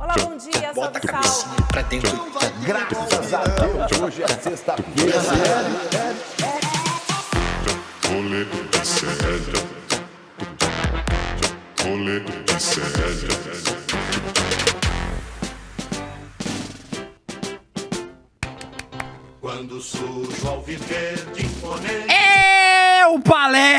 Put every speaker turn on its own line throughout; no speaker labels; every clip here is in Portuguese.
Olá, bom dia,
Bota a
salve,
cabecinha
salve.
pra dentro.
Graças a Deus, hoje é sexta-feira.
Rolê de sério. Rolê de sério.
Quando sujo ao viver de imponente.
É o Palestra!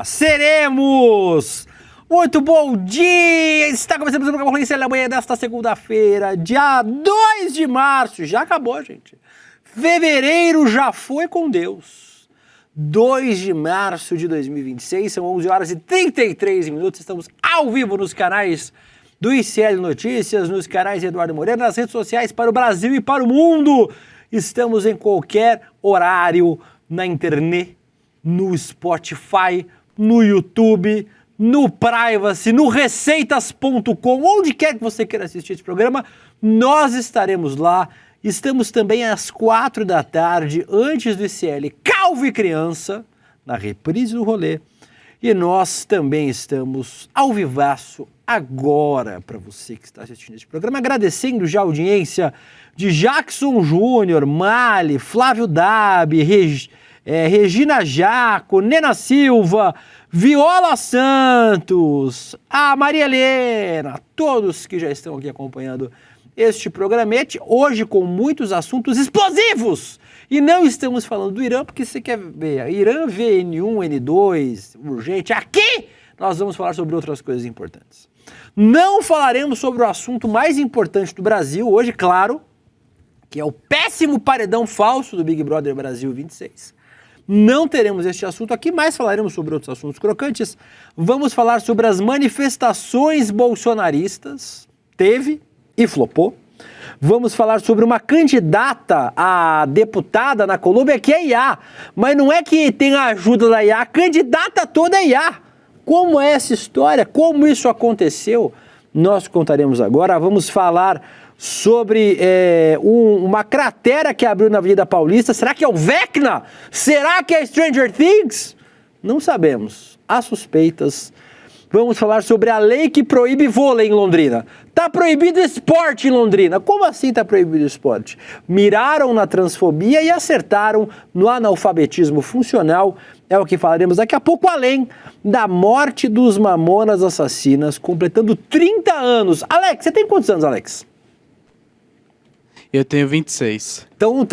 Seremos! Muito bom dia! Está começando o programa da manhã desta segunda-feira, dia 2 de março. Já acabou, gente. Fevereiro já foi com Deus. 2 de março de 2026, são 11 horas e 33 minutos. Estamos ao vivo nos canais do ICL Notícias, nos canais Eduardo Moreira, nas redes sociais para o Brasil e para o mundo. Estamos em qualquer horário, na internet, no Spotify, no YouTube, no Privacy, no receitas.com, onde quer que você queira assistir esse programa, nós estaremos lá. Estamos também às 4 da tarde, antes do ICL Calvo e Criança, na reprise do rolê. E nós também estamos ao vivaço agora, para você que está assistindo esse programa, agradecendo já a audiência de Jackson Júnior, Mali, Flávio Dabi, Regina Jaco, Nena Silva, Viola Santos, a Maria Helena, todos que já estão aqui acompanhando este programete, hoje com muitos assuntos explosivos. E não estamos falando do Irã, porque você quer ver Irã, VN1, N2, urgente. Aqui nós vamos falar sobre outras coisas importantes. Não falaremos sobre o assunto mais importante do Brasil hoje, claro, que é o péssimo paredão falso do Big Brother Brasil 26. Não teremos este assunto aqui, mas falaremos sobre outros assuntos crocantes. Vamos falar sobre as manifestações bolsonaristas. Teve e flopou. Vamos falar sobre uma candidata a deputada na Colômbia que é IA. Mas não é que tem a ajuda da IA, a candidata toda é IA. Como é essa história? Como isso aconteceu? Nós contaremos agora. Vamos falar sobre uma cratera que abriu na Avenida Paulista. Será que é o Vecna? Será que é Stranger Things? Não sabemos. Há suspeitas. Vamos falar sobre a lei que proíbe vôlei em Londrina. Tá proibido esporte em Londrina. Como assim tá proibido esporte? Miraram na transfobia e acertaram no analfabetismo funcional. É o que falaremos daqui a pouco, além da morte dos Mamonas Assassinas, completando 30 anos. Alex, você tem quantos anos, Alex?
Eu tenho 26.
Então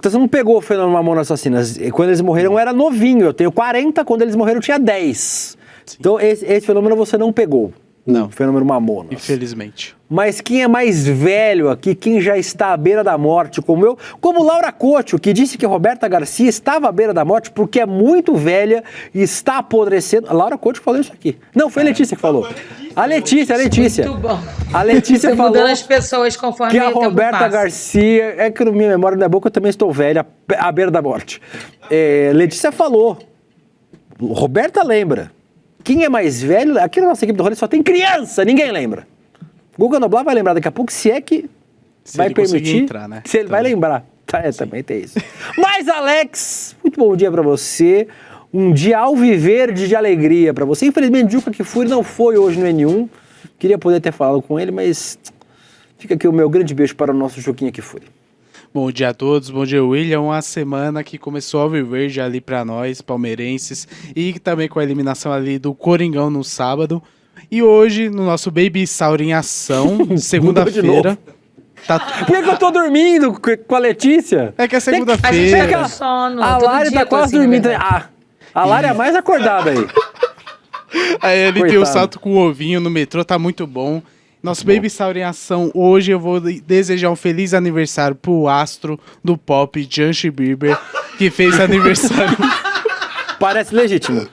você não pegou o fenômeno Mamonas Assassinas. Quando eles morreram eu era novinho. Eu tenho 40, quando eles morreram eu tinha 10. Sim. Então esse fenômeno você não pegou.
Não.
O fenômeno Mamonas.
Infelizmente.
Mas quem é mais velho aqui, quem já está à beira da morte, como eu, como Laura Couto, que disse que Roberta Garcia estava à beira da morte porque é muito velha e está apodrecendo. A Laura Couto falou isso aqui. Não, foi a Letícia que falou. A Letícia.
Muito bom.
A Letícia falou
mudando as pessoas conforme
que a
o tempo
Roberta
passa.
Garcia, é que na minha memória não é boa, que eu também estou velha, à beira da morte. Letícia falou. Roberta lembra. Quem é mais velho, aqui na nossa equipe do rolê só tem criança, ninguém lembra. Guga Noblar vai lembrar daqui a pouco, se é que
Se
vai
ele conseguir
permitir,
entrar, né?
se ele vai lembrar. Também tem isso. Mas, Alex, muito bom dia pra você. Um dia alviverde de alegria pra você. Infelizmente, Juca Kfouri não foi hoje no N1. Queria poder ter falado com ele, mas fica aqui o meu grande beijo para o nosso Juquinha Kfouri.
Bom dia a todos, bom dia William, uma semana que começou alviverde ali pra nós, palmeirenses, e também com a eliminação ali do Coringão no sábado, e hoje no nosso Baby Saur em ação, segunda-feira.
Por que eu tô dormindo com a Letícia?
É que é
A gente
segunda-feira.
tá com sono.
A
todo
Lari
dia
tá
tô
quase
assim,
dormindo.
na verdade.
A Lari é a mais acordada aí.
Aí ele tem o
Coitado.
salto com o ovinho no metrô, tá muito bom. Nosso Baby Saur em ação, hoje eu vou desejar um feliz aniversário pro astro do pop, Justin Bieber, que fez aniversário.
Parece legítimo.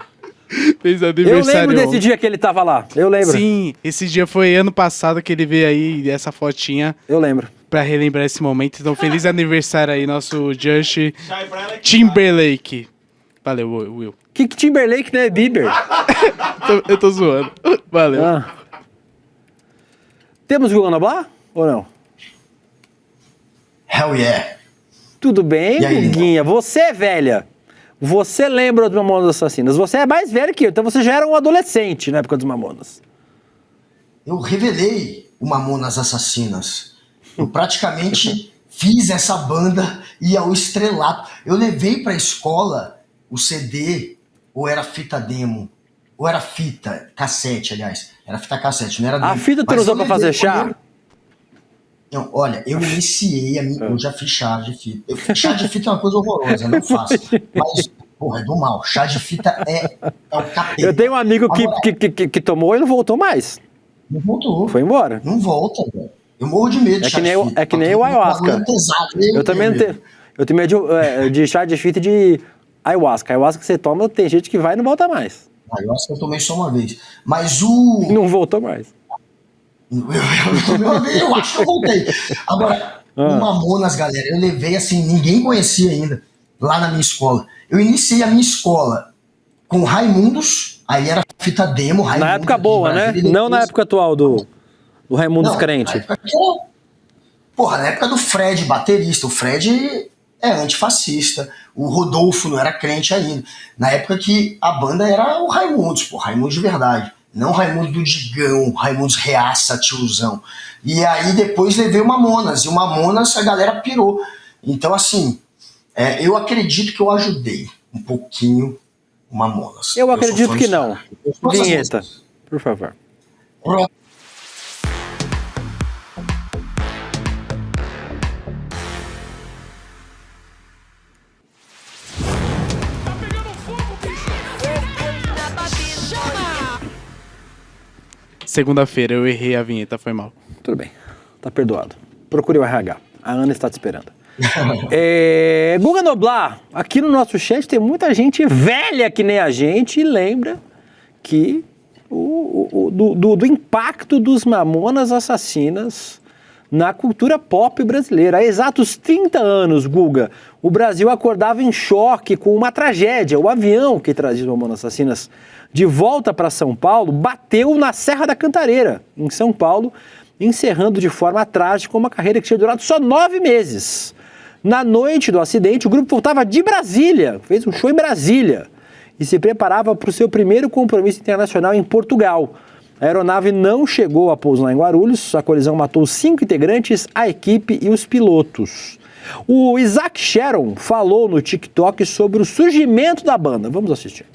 Fez
Eu
aniversário
lembro desse
ontem.
dia que ele tava lá. Eu lembro.
Sim, esse dia foi ano passado que ele veio aí, essa fotinha,
Eu lembro.
pra relembrar esse momento. Então, feliz aniversário aí, nosso Justin Timberlake. Valeu, Will.
Que Timberlake, né? Bieber.
Eu tô zoando. Valeu.
Ah. Temos Guga Noblar ou não?
Hell yeah.
Tudo bem,
E aí,
Guguinha? Você é velha. Você lembra dos Mamonas Assassinas. Você é mais velho que eu, então você já era um adolescente na época dos Mamonas.
Eu revelei o Mamonas Assassinas. Eu praticamente fiz essa banda e ao estrelato. Eu levei pra escola o CD, ou era fita demo, ou era fita cassete, aliás. Era fita cassete, não era demo.
A fita tu
Mas
usou
eu
pra fazer
levei
chá?
Não, olha, eu iniciei a minha. Eu já fiz chá de fita. Chá de fita é uma coisa horrorosa, não faço. Mas, porra, é do mal. Chá de fita é o capeta.
Eu tenho um amigo
Agora,
que tomou e não voltou mais.
não voltou.
Foi embora.
Não volta, velho. Eu morro de medo de
É
chá
que nem
de
o-
fita.
é que nem o
Porque
ayahuasca.
bagulho é pesado.
Eu também tenho. Eu tenho medo de chá de fita de ayahuasca. Ayahuasca que você toma, tem gente que vai e não volta mais.
Ayahuasca eu tomei só uma vez. Mas o.
Não voltou mais.
Eu tomei uma vez, eu acho que eu voltei. Agora, o Mamonas, galera, eu levei assim, ninguém conhecia ainda, lá na minha escola. Eu iniciei a minha escola com Raimundos, aí era fita demo, Raimundos.
Na época
aqui de
boa, né?
Brasília,
Não na
depois-
época atual do Raimundo
Não,
Crente.
na época que era- Porra, na época do Fred, baterista. O Fred é antifascista. O Rodolfo não era crente ainda. Na época que a banda era o Raimundos, pô, Raimundos de verdade. Não Raimundo do Digão, Raimundos Reaça, tiozão. E aí depois levei o Mamonas. E o Mamonas a galera pirou. Então, assim, eu acredito que eu ajudei um pouquinho o Mamonas.
Eu
sou
acredito
fã
que
dos
não.
caras. Eu sou fã
Vinheta,
dessas
por favor.
músicas.
Segunda-feira eu errei a vinheta, foi mal.
Tudo bem, tá perdoado. Procure o RH. A Ana está te esperando. Guga Noblar, aqui no nosso chat tem muita gente velha que nem a gente e lembra que do impacto dos Mamonas Assassinas na cultura pop brasileira. Há exatos 30 anos, Guga, o Brasil acordava em choque com uma tragédia. O avião que trazia os Mamonas Assassinas de volta para São Paulo bateu na Serra da Cantareira, em São Paulo, encerrando de forma trágica uma carreira que tinha durado só 9 meses. Na noite do acidente, o grupo voltava de Brasília, fez um show em Brasília e se preparava para o seu primeiro compromisso internacional em Portugal. A aeronave não chegou a pousar em Guarulhos, a colisão matou 5 integrantes, a equipe e os pilotos. O Isaac Sharon falou no TikTok sobre o surgimento da banda. Vamos assistir.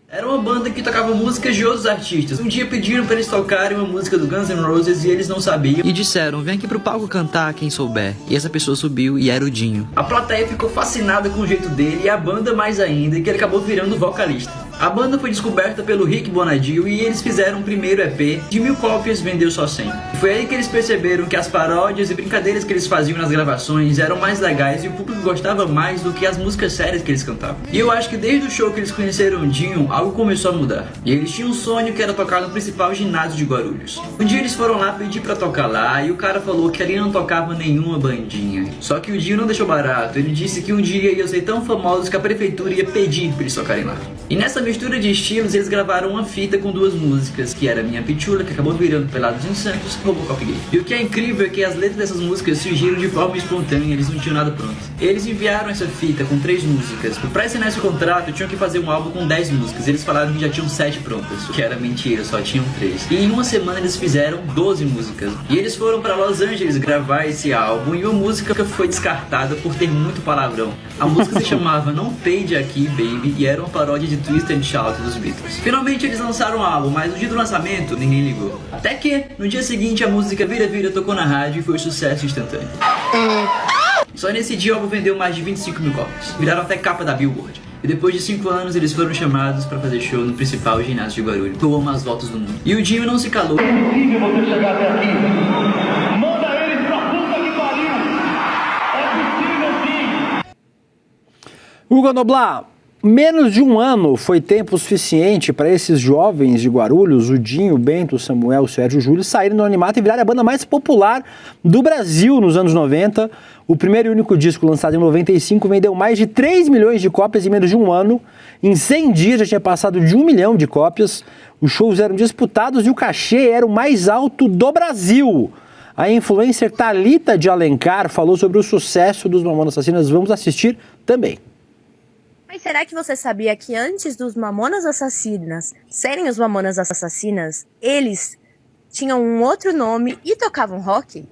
Era uma banda que tocava músicas de outros artistas. Um dia pediram para eles tocarem uma música do Guns N' Roses e eles não sabiam.
E disseram, vem aqui pro palco cantar quem souber. E essa pessoa subiu e era o Dinho.
A plateia ficou fascinada com o jeito dele e a banda mais ainda, que ele acabou virando vocalista. A banda foi descoberta pelo Rick Bonadio e eles fizeram um primeiro EP de 1000 cópias, vendeu só 100. E foi aí que eles perceberam que as paródias e brincadeiras que eles faziam nas gravações eram mais legais e o público gostava mais do que as músicas sérias que eles cantavam. E eu acho que desde o show que eles conheceram o Dinho, algo começou a mudar. E eles tinham um sonho que era tocar no principal ginásio de Guarulhos. Um dia eles foram lá pedir pra tocar lá e o cara falou que ali não tocava nenhuma bandinha. Só que o Dinho não deixou barato, ele disse que um dia iam ser tão famosos que a prefeitura ia pedir pra eles tocarem lá. E nessa mistura de estilos, eles gravaram uma fita com 2 músicas, que era Minha Pichula, que acabou virando Pelados em Santos, e Robocop Gay. E o que é incrível é que as letras dessas músicas surgiram de forma espontânea, eles não tinham nada pronto. Eles enviaram essa fita com 3 músicas. Pra assinar esse contrato, tinham que fazer um álbum com 10 músicas. Eles falaram que já tinham 7 prontas, o que era mentira, só tinham 3. E em uma semana eles fizeram 12 músicas. E eles foram pra Los Angeles gravar esse álbum, e uma música foi descartada por ter muito palavrão. A música se chamava Não Peide Aqui, Baby, e era uma paródia de Twist and Shout dos Beatles. Finalmente eles lançaram o álbum, mas no dia do lançamento ninguém ligou. Até que, no dia seguinte, a música Vira Vira tocou na rádio e foi um sucesso instantâneo. Só nesse dia o álbum vendeu mais de 25 mil cópias. Viraram até capa da Billboard. E depois de 5 anos eles foram chamados pra fazer show no principal ginásio de Guarulhos, que eu amo as voltas do mundo. E o Dinho não se calou.
É impossível você chegar até aqui. Manda eles pra puta que pariu. É possível sim.
Guga Noblar, menos de um ano foi tempo suficiente para esses jovens de Guarulhos, o Dinho, o Bento, o Samuel, o Sérgio, o Júlio, saírem do anonimato e virarem a banda mais popular do Brasil nos anos 90. O primeiro e único disco lançado em 95 vendeu mais de 3 milhões de cópias em menos de um ano. Em 100 dias já tinha passado de 1 milhão de cópias. Os shows eram disputados e o cachê era o mais alto do Brasil. A influencer Thalita de Alencar falou sobre o sucesso dos Mamonas Assassinas. Vamos assistir também.
Mas será que você sabia que antes dos Mamonas Assassinas serem os Mamonas Assassinas, eles tinham um outro nome e tocavam rock?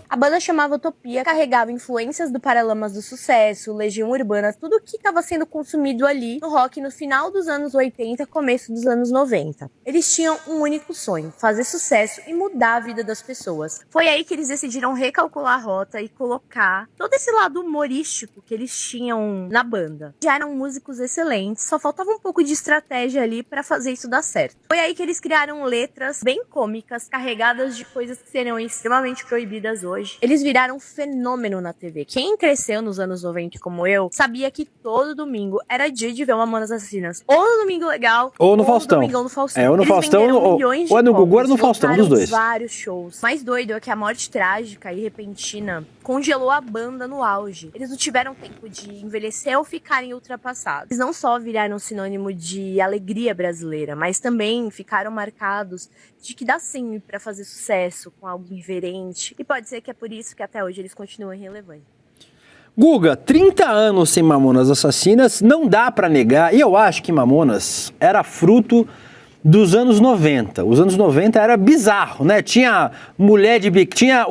A banda chamava Utopia, carregava influências do Paralamas do Sucesso, Legião Urbana, tudo que estava sendo consumido ali no rock no final dos anos 80, começo dos anos 90. Eles tinham um único sonho, fazer sucesso e mudar a vida das pessoas. Foi aí que eles decidiram recalcular a rota e colocar todo esse lado humorístico que eles tinham na banda. Já eram músicos excelentes, só faltava um pouco de estratégia ali para fazer isso dar certo. Foi aí que eles criaram letras bem cômicas, carregadas de coisas que seriam extremamente proibidas hoje. Eles viraram um fenômeno na TV. Quem cresceu nos anos 90 como eu, sabia que todo domingo era dia de ver Mamonas Assassinas. Ou no Domingo Legal,
ou no Faustão.
Domingão no Faustão.
Ou no
Eles
Faustão, ou é no Gugu, ou no Faustão, um dos dois.
Vários shows. Mais doido é que a morte trágica e repentina congelou a banda no auge. Eles não tiveram tempo de envelhecer ou ficarem ultrapassados. Eles não só viraram sinônimo de alegria brasileira, mas também ficaram marcados de que dá sim pra fazer sucesso com algo irreverente. E pode ser que é por isso que até hoje eles continuam relevantes.
Guga, 30 anos sem Mamonas Assassinas, não dá pra negar, e eu acho que Mamonas era fruto dos anos 90. Os anos 90 era bizarro, né? Tinha mulher de bico, tinha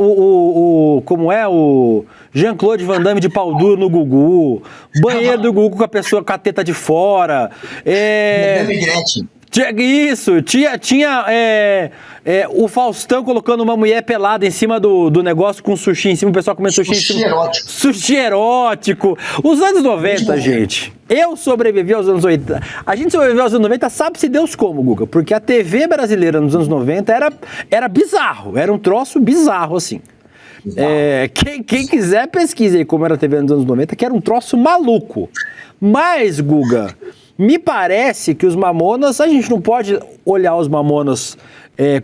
como é, o Jean-Claude Van Damme de pau duro no Gugu, banheiro do Gugu com a pessoa com a teta de fora. Isso, tinha o Faustão colocando uma mulher pelada em cima do negócio com sushi em cima, o pessoal comendo sushi em cima. Erótico. Sushi erótico. Os anos 90, gente. Eu sobrevivi aos anos 80. A gente sobreviveu aos anos 90, sabe-se Deus como, Guga, porque a TV brasileira nos anos 90 era bizarro, era um troço bizarro, assim. Quem quiser pesquisa aí como era a TV nos anos 90, que era um troço maluco. Mas, Guga, me parece que os Mamonas, a gente não pode olhar os Mamonas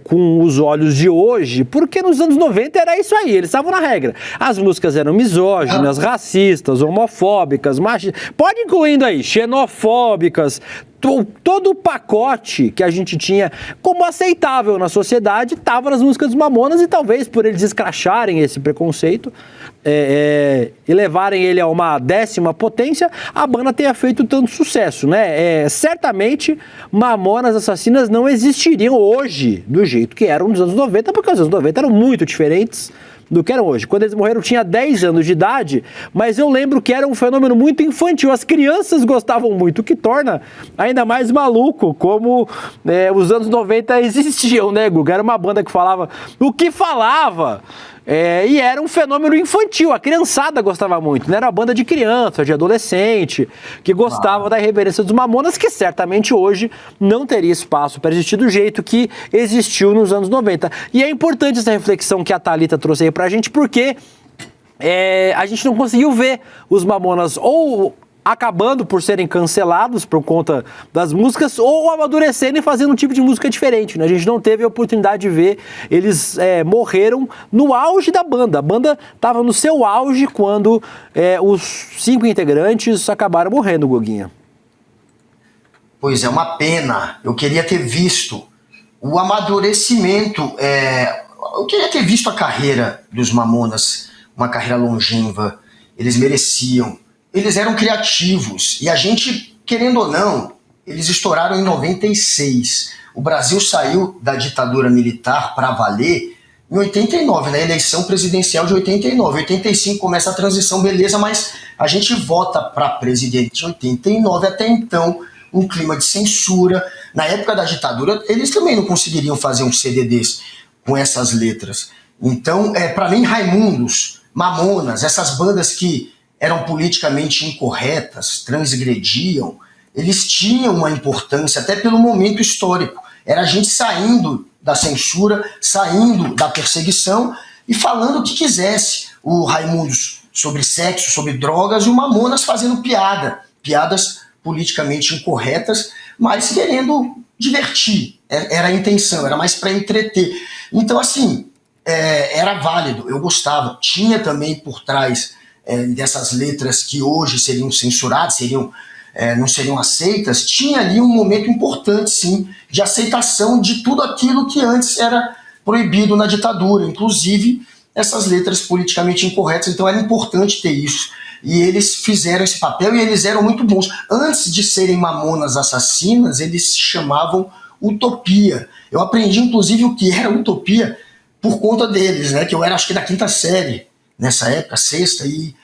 com os olhos de hoje, porque nos anos 90 era isso aí, eles estavam na regra. As músicas eram misóginas, racistas, homofóbicas, machistas, pode incluindo aí, xenofóbicas, todo o pacote que a gente tinha como aceitável na sociedade estava nas músicas dos Mamonas, e talvez por eles escracharem esse preconceito e levarem ele a uma 10ª potência, a banda tenha feito tanto sucesso, né? Certamente Mamonas Assassinas não existiriam hoje do jeito que eram nos anos 90, porque os anos 90 eram muito diferentes do que eram hoje. Quando eles morreram, eu tinha 10 anos de idade, mas eu lembro que era um fenômeno muito infantil. As crianças gostavam muito, o que torna ainda mais maluco como os anos 90 existiam, né, Guga? Era uma banda que falava o que falava. E era um fenômeno infantil, a criançada gostava muito, né? Era uma banda de criança, de adolescente, que gostava da irreverência dos Mamonas, que certamente hoje não teria espaço para existir do jeito que existiu nos anos 90. E é importante essa reflexão que a Thalita trouxe aí pra gente, porque a gente não conseguiu ver os Mamonas ou acabando por serem cancelados por conta das músicas, ou amadurecendo e fazendo um tipo de música diferente, né? A gente não teve a oportunidade de ver, eles morreram no auge da banda. A banda estava no seu auge quando os 5 integrantes acabaram morrendo, Guguinha.
Pois é, uma pena. Eu queria ter visto o amadurecimento, eu queria ter visto a carreira dos Mamonas, uma carreira longeva. Eles mereciam. Eles eram criativos, e a gente, querendo ou não, eles estouraram em 96. O Brasil saiu da ditadura militar para valer em 89, na eleição presidencial de 89. 85 começa a transição, beleza, mas a gente vota para presidente em 89, até então um clima de censura. Na época da ditadura, eles também não conseguiriam fazer um CD desse com essas letras. Então, para mim, Raimundos, Mamonas, essas bandas que eram politicamente incorretas, transgrediam, eles tinham uma importância até pelo momento histórico. Era a gente saindo da censura, saindo da perseguição e falando o que quisesse. O Raimundos sobre sexo, sobre drogas, e o Mamonas fazendo piadas politicamente incorretas, mas querendo divertir. Era a intenção, era mais para entreter. Então, assim, era válido, eu gostava. Tinha também por trás dessas letras que hoje seriam censuradas, não seriam aceitas, tinha ali um momento importante, sim, de aceitação de tudo aquilo que antes era proibido na ditadura, inclusive essas letras politicamente incorretas. Então era importante ter isso. e eles fizeram esse papel e eles eram muito bons. Antes de serem Mamonas Assassinas, eles se chamavam Utopia. Eu aprendi, inclusive, o que era Utopia por conta deles, né? Que eu era, acho que, da 5ª série, nessa época, 6ª,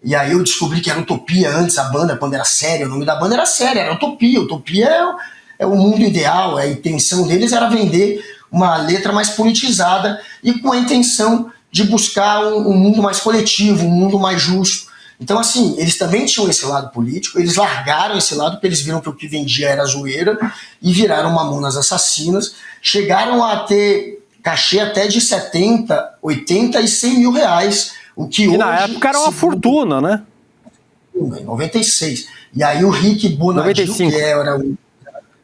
e aí eu descobri que era Utopia antes, a banda, quando era séria, o nome da banda era séria, era Utopia. Utopia é o mundo ideal, a intenção deles era vender uma letra mais politizada e com a intenção de buscar um mundo mais coletivo, um mundo mais justo. Então, assim, eles também tinham esse lado político, eles largaram esse lado porque eles viram que o que vendia era zoeira e viraram Mamonas Assassinas. Chegaram a ter cachê até de 70, 80 e 100 mil reais, o que hoje...
na época era uma fortuna, né?
Em 96. E aí o Rick Bonadio,
95.
que era o...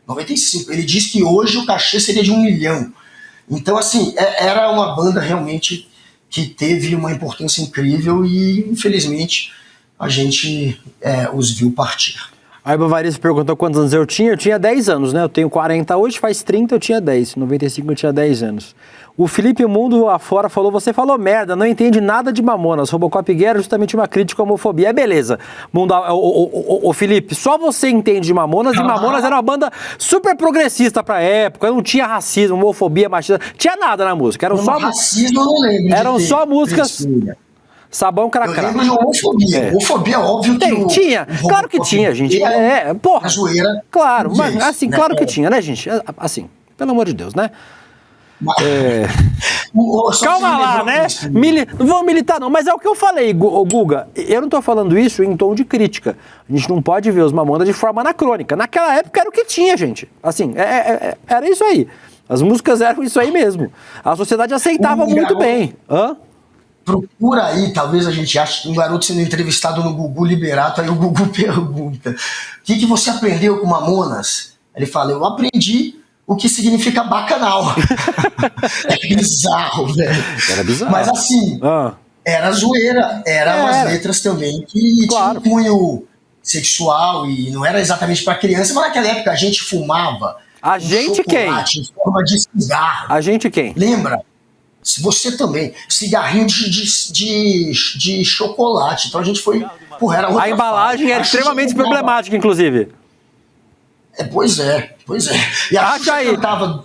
95. Ele disse que hoje o cachê seria de 1 milhão. Então, assim, era uma banda realmente que teve uma importância incrível e, infelizmente, a gente os viu partir.
Aí o Bavariz perguntou quantos anos eu tinha 10 anos, né? Eu tenho 40 hoje, faz 30 eu tinha 10, 95 eu tinha 10 anos. O Felipe Mundo afora falou, você falou merda, não entende nada de Mamonas, Robocop Gay era justamente uma crítica à homofobia. É beleza, Mundo, o Felipe, só você entende de Mamonas, e Mamonas era uma banda super progressista pra época, não tinha racismo, homofobia, machismo, tinha nada na música, eram só...
Racismo eu não lembro.
Eram só músicas... Sabão Cracrá.
Eu lembro de homofobia. Homofobia, óbvio que
tinha. Claro que tinha, gente. Porra.
A zoeira.
Claro, mas
Gente,
assim,
né?
claro que tinha, né, gente? Assim, pelo amor de Deus, né? Calma lá, né? Não vou militar, não, mas é o que eu falei, Guga. Eu não tô falando isso em tom de crítica. A gente não pode ver os Mamonas de forma anacrônica. Naquela época era o que tinha, gente. Assim, era isso aí. As músicas eram isso aí mesmo. A sociedade aceitava muito bem. Hã?
Procura aí, talvez a gente ache um garoto sendo entrevistado no Gugu Liberato, aí o Gugu pergunta, o que você aprendeu com Mamonas? Ele fala, eu aprendi o que significa bacanal. É bizarro, velho.
Era bizarro.
Mas assim, era zoeira, eram as letras também que tinham um cunho sexual e não era exatamente para criança, mas naquela época a gente fumava.
A gente quem?
Em forma de cigarro.
A gente quem?
Lembra? Você também, cigarrinho de chocolate. Então a gente foi. Porra, era outra
a embalagem
fase.
era extremamente problemática, inclusive.
Pois é. E
acha aí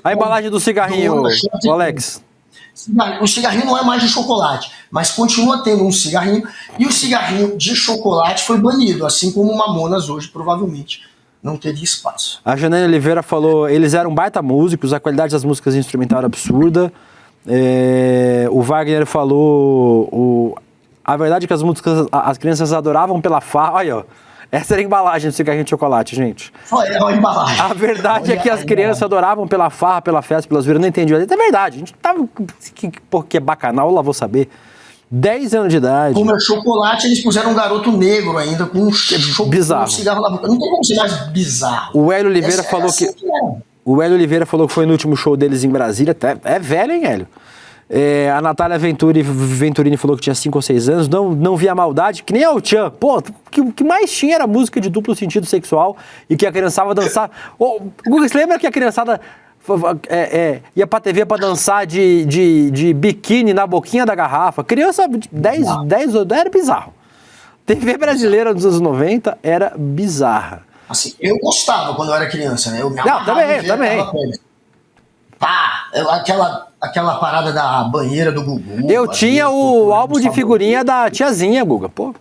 a embalagem do cigarrinho, Alex.
O cigarrinho não é mais de chocolate, mas continua tendo um cigarrinho. E o cigarrinho de chocolate foi banido, assim como o Mamonas hoje, provavelmente. Não teve espaço.
A Janine Oliveira falou, eles eram baita músicos, a qualidade das músicas instrumentais era absurda. O Wagner falou, a verdade é que as músicas, as crianças adoravam pela farra. Olha, ó, essa era a embalagem do cigarrinho de chocolate, gente.
É uma embalagem.
A verdade é que as crianças adoravam pela farra, pela festa, pelas zoeiras. Não entendi. É verdade, a gente tava... Porque é bacanal, lá vou saber. 10 anos de idade.
Como é chocolate, eles puseram um garoto negro ainda com
bizarro.
Um cigarro na boca. Não tem como ser mais bizarro.
O Hélio Oliveira falou que... O Hélio Oliveira falou que foi no último show deles em Brasília. Até, é velho, hein, Hélio? A Natália Venturini falou que tinha 5 ou 6 anos. Não via maldade, que nem a Tchan. Pô, o que mais tinha era música de duplo sentido sexual e que a criançada dançar. Guga, você lembra que a criançada ia pra TV pra dançar de biquíni na boquinha da garrafa? Criança de 10 era bizarro. TV brasileira dos anos 90 era bizarra.
Assim, eu gostava quando eu era criança, né? Eu me
também.
Aquela parada da banheira do Gugu.
Eu tinha o álbum de figurinha da tiazinha, Guga, pô.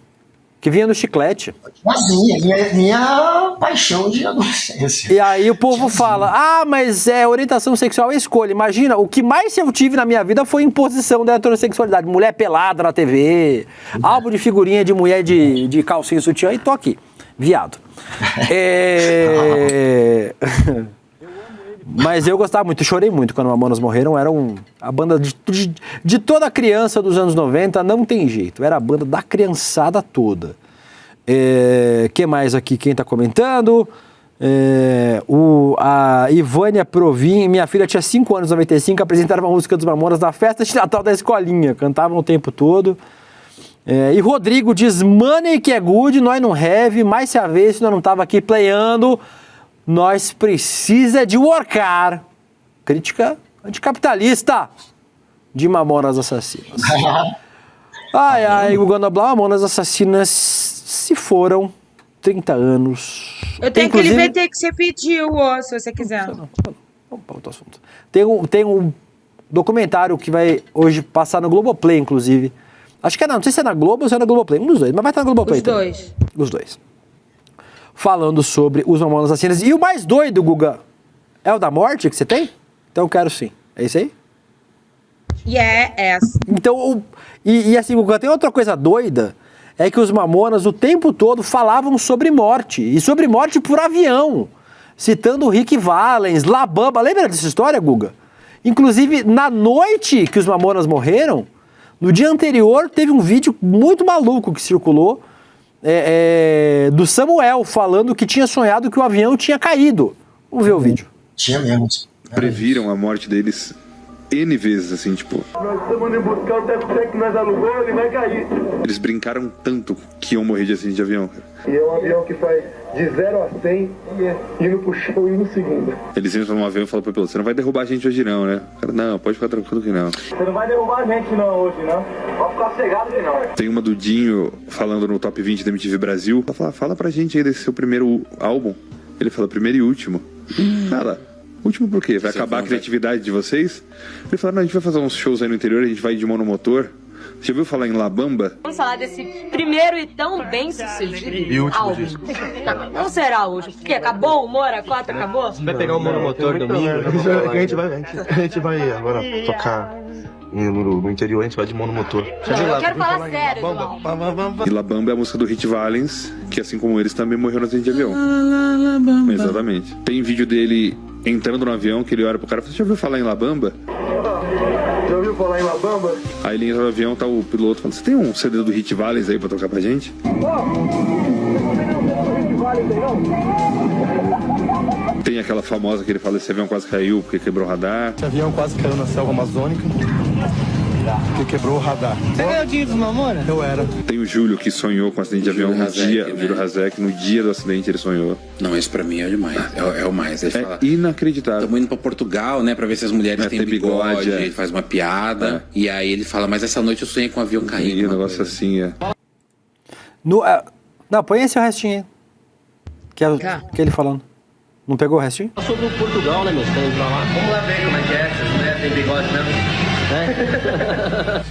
Que vinha no chiclete.
Tiazinha, minha paixão de adolescência.
E aí o povo fala, mas orientação sexual é escolha. Imagina, o que mais eu tive na minha vida foi imposição da heterossexualidade. Mulher pelada na TV, álbum de figurinha de mulher de calcinha e sutiã, e tô aqui, viado. Mas eu gostava muito, chorei muito quando Mamonas morreram. Era a banda de toda criança dos anos 90, não tem jeito. Era a banda da criançada toda. Que mais aqui? Quem tá comentando? A Ivânia Provin, minha filha tinha 5 anos, 95, apresentaram uma música dos Mamonas na festa de Natal da escolinha. Cantavam o tempo todo. E Rodrigo diz, money que é good, nós não have, mas se a vez nós não tava aqui playando, nós precisa de workar. Crítica anticapitalista de Mamonas Assassinas. Ai, Guga Noblar, Mamonas Assassinas se foram 30 anos.
Eu tenho
Inclusive-
aquele VT que você pediu, ó, se você quiser.
Vamos para outro assunto. Tem um documentário que vai hoje passar no Globoplay, inclusive. Acho que não sei se é na Globo ou se é na Globoplay, um dos dois, mas vai estar na Globoplay
Os
também.
dois.
Os dois. Falando sobre os Mamonas Assassinas. E o mais doido, Guga, é o da morte que você tem? Então eu quero sim. É isso aí?
Yes.
Então, e assim, Guga, tem outra coisa doida, é que os Mamonas o tempo todo falavam sobre morte, e sobre morte por avião, citando o Rick Valens, La Bamba. Lembra dessa história, Guga? Inclusive, na noite que os Mamonas morreram, no dia anterior, teve um vídeo muito maluco que circulou, do Samuel falando que tinha sonhado que o avião tinha caído. Vamos ver o vídeo.
Tinha mesmo.
Previram a morte deles N vezes, assim, tipo...
Nós estamos indo buscar o teco-teco que nós alugou, ele vai cair.
Eles brincaram tanto que iam morrer de acidente de avião, cara.
E é um avião que faz de 0 a 100, indo pro chão e no segundo.
Eles entram no avião e falam pro piloto, você não vai derrubar a gente hoje não, né? O cara, não, pode ficar tranquilo que não.
Você não vai derrubar a gente não hoje, não. Pode ficar cegado que não.
Tem uma do Dinho falando no Top 20 da MTV Brasil. Ela fala pra gente aí desse seu primeiro álbum. Ele fala, primeiro e último. Fala, último por quê? Vai acabar a criatividade de vocês? Ele fala, não, a gente vai fazer uns shows aí no interior, a gente vai de monomotor. Você já ouviu falar em La Bamba?
Vamos falar desse primeiro e tão bem sucedido álbum. Não será hoje, porque acabou o Mora 4, acabou?
Vai pegar o monomotor domingo? A gente vai agora tocar no interior, a gente vai de monomotor.
Eu quero falar sério do álbum.
E La Bamba é a música do Hit Valens, que assim como eles também morreu no acidente de avião. Exatamente. Tem vídeo dele entrando no avião, que ele olha pro cara e fala, você já ouviu falar em La Bamba?
Já ouviu falar em La Bamba?
Aí ele entra no avião, tá o piloto falando, você tem um CD do Hit Valens aí pra tocar pra gente? Tem aquela famosa que ele fala, esse avião quase caiu porque quebrou o radar.
Esse avião quase caiu na selva amazônica, porque quebrou o radar.
Você ganhou dinheiro dos Mamonas?
Eu era.
Tem o Júlio que sonhou com o acidente de avião no dia, o Júlio Hazek, no dia do acidente ele sonhou.
Não, isso pra mim é demais. É o mais. Ele fala,
inacreditável.
Estamos indo pra Portugal, né? Pra ver se as mulheres têm bigode.
é.
Ele faz uma piada. E aí ele fala, mas essa noite eu sonhei com um avião caindo.
E um negócio assim,
Não, põe esse o restinho aí. Que ele falando. Não pegou o restinho?
Sobre o Portugal, né, meus? Tem pra lá.
Vamos lá ver como é que é, essas mulheres têm bigode mesmo.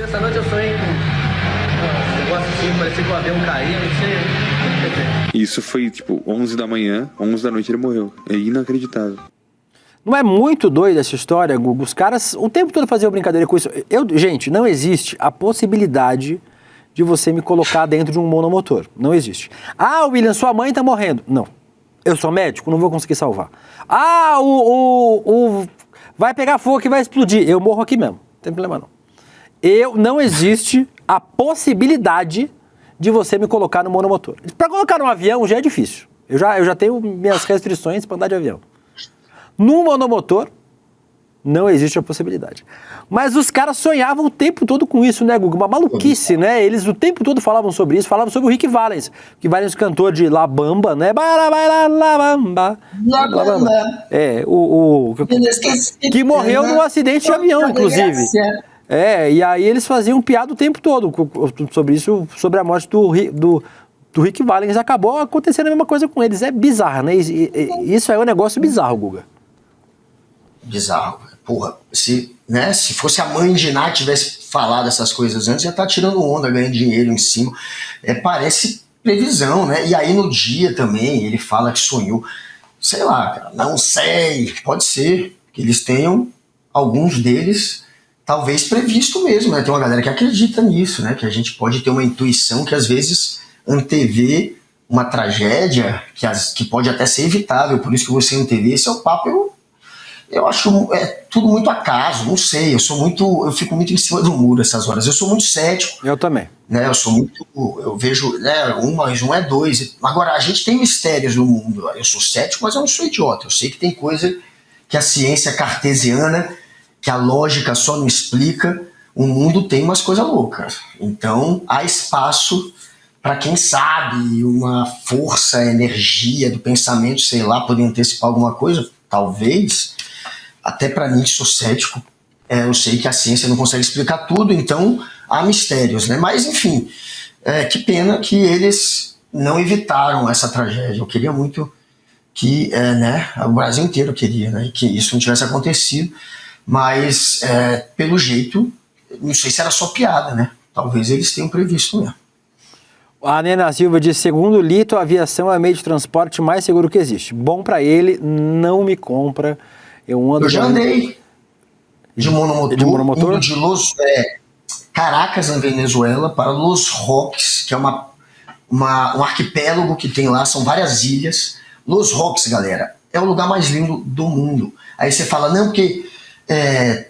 Essa noite eu sonhei com um negócio assim, parecia que o avião caía, não sei.
Isso foi tipo 11 da manhã, 11 da noite ele morreu. É inacreditável.
Não é muito doida essa história, Gugu? Os caras o tempo todo faziam brincadeira com isso. Gente, não existe a possibilidade de você me colocar dentro de um monomotor. Não existe. Ah, William, sua mãe tá morrendo. Não. Eu sou médico, não vou conseguir salvar. Ah, vai pegar fogo que vai explodir. Eu morro aqui mesmo. Não tem problema não. Não existe a possibilidade de você me colocar no monomotor. Para colocar no avião já é difícil. Eu já tenho minhas restrições para andar de avião. No monomotor, não existe a possibilidade. Mas os caras sonhavam o tempo todo com isso, né, Gugu? Uma maluquice, né? Eles o tempo todo falavam sobre isso, falavam sobre o Rick Valens. Rick Valens, cantor de La Bamba, né? La Bamba. Que morreu num acidente de avião, inclusive. E aí eles faziam piada o tempo todo sobre isso, sobre a morte do Rick Valens. Acabou acontecendo a mesma coisa com eles. É bizarro, né? Isso é um negócio bizarro, Guga.
Bizarro. Porra, se fosse a mãe de Ná tivesse falado essas coisas antes, já tá tirando onda, ganhando dinheiro em cima. Parece previsão, né? E aí no dia também ele fala que sonhou. Sei lá, cara, não sei. Pode ser que eles tenham, alguns deles, talvez previsto mesmo, né? Tem uma galera que acredita nisso, né? Que a gente pode ter uma intuição que às vezes antevê uma tragédia que pode até ser evitável. Por isso que você antevê, esse é o papo. Eu acho tudo muito acaso, não sei, eu fico muito em cima do muro essas horas, eu sou muito cético.
Eu também.
Né, eu vejo, né, 1 mais 1 é 2. Agora, a gente tem mistérios no mundo, eu sou cético, mas eu não sou idiota, eu sei que tem coisa que a ciência cartesiana, que a lógica só não explica, o mundo tem umas coisas loucas. Então, há espaço para quem sabe, uma força, energia do pensamento, sei lá, poder antecipar alguma coisa, talvez. Até para mim, que sou cético, eu sei que a ciência não consegue explicar tudo, então há mistérios, né? Mas, enfim, que pena que eles não evitaram essa tragédia. Eu queria muito que, o Brasil inteiro queria, né, que isso não tivesse acontecido, mas pelo jeito, não sei se era só piada, né? Talvez eles tenham previsto mesmo.
A Nena Silva diz, segundo o Lito, a aviação é o meio de transporte mais seguro que existe. Bom pra ele, não me compra. Eu
já andei de monomotor, indo de Caracas, na Venezuela, para Los Roques, que é um arquipélago que tem lá, são várias ilhas. Los Roques, galera, é o lugar mais lindo do mundo. Aí você fala, não, porque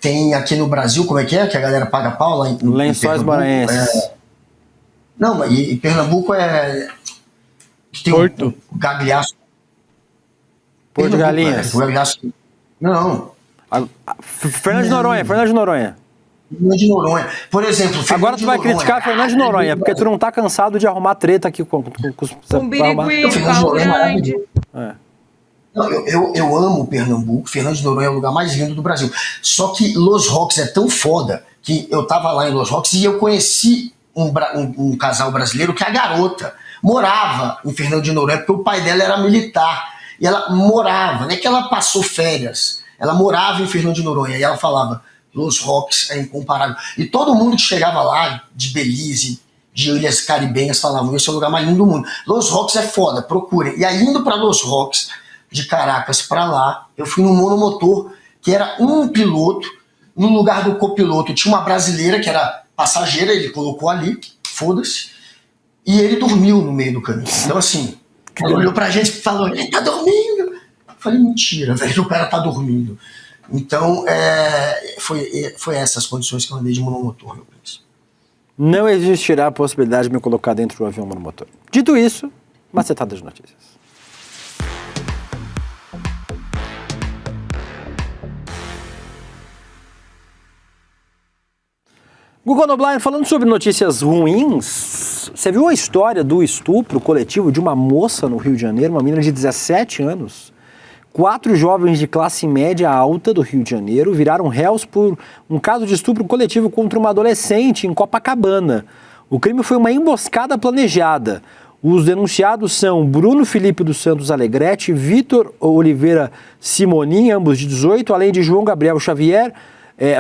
tem aqui no Brasil, como é? Que a galera paga pau lá em
Lençóis Maranhenses.
Não, e Pernambuco que tem
Porto.
o Gagliaço.
Porto de Galinhas.
O Gagliaço. Não.
Fernando de Noronha.
Fernando de Noronha. Por exemplo,
agora tu vai criticar Fernando de Noronha, porque tu não tá cansado de arrumar treta aqui com
um Birigui, Pau Grande.
Eu amo Pernambuco. Fernando de Noronha é o lugar mais lindo do Brasil. Só que Los Roques é tão foda que eu tava lá em Los Roques e eu conheci um casal brasileiro que a garota morava em Fernando de Noronha, porque o pai dela era militar. E ela morava, não é que ela passou férias, ela morava em Fernando de Noronha. E ela falava, Los Roques é incomparável. E todo mundo que chegava lá, de Belize, de Ilhas Caribenhas, falavam, esse é o lugar mais lindo do mundo. Los Roques é foda, procurem. E aí, indo para Los Roques, de Caracas para lá, eu fui num monomotor, que era um piloto, no lugar do copiloto tinha uma brasileira, que era passageira, ele colocou ali, foda-se, e ele dormiu no meio do caminho. Então, assim, ele olhou pra gente e falou, ele tá dormindo. Eu falei, mentira, velho, o cara tá dormindo. Então, foi essas condições que eu andei de monomotor, meu príncipe.
Não existirá a possibilidade de me colocar dentro do avião monomotor. Dito isso, macetada de notícias. Google Noblar, falando sobre notícias ruins, você viu a história do estupro coletivo de uma moça no Rio de Janeiro, uma menina de 17 anos? 4 jovens de classe média alta do Rio de Janeiro viraram réus por um caso de estupro coletivo contra uma adolescente em Copacabana. O crime foi uma emboscada planejada. Os denunciados são Bruno Felipe dos Santos Alegrete, Vitor Oliveira Simonin, ambos de 18, além de João Gabriel Xavier,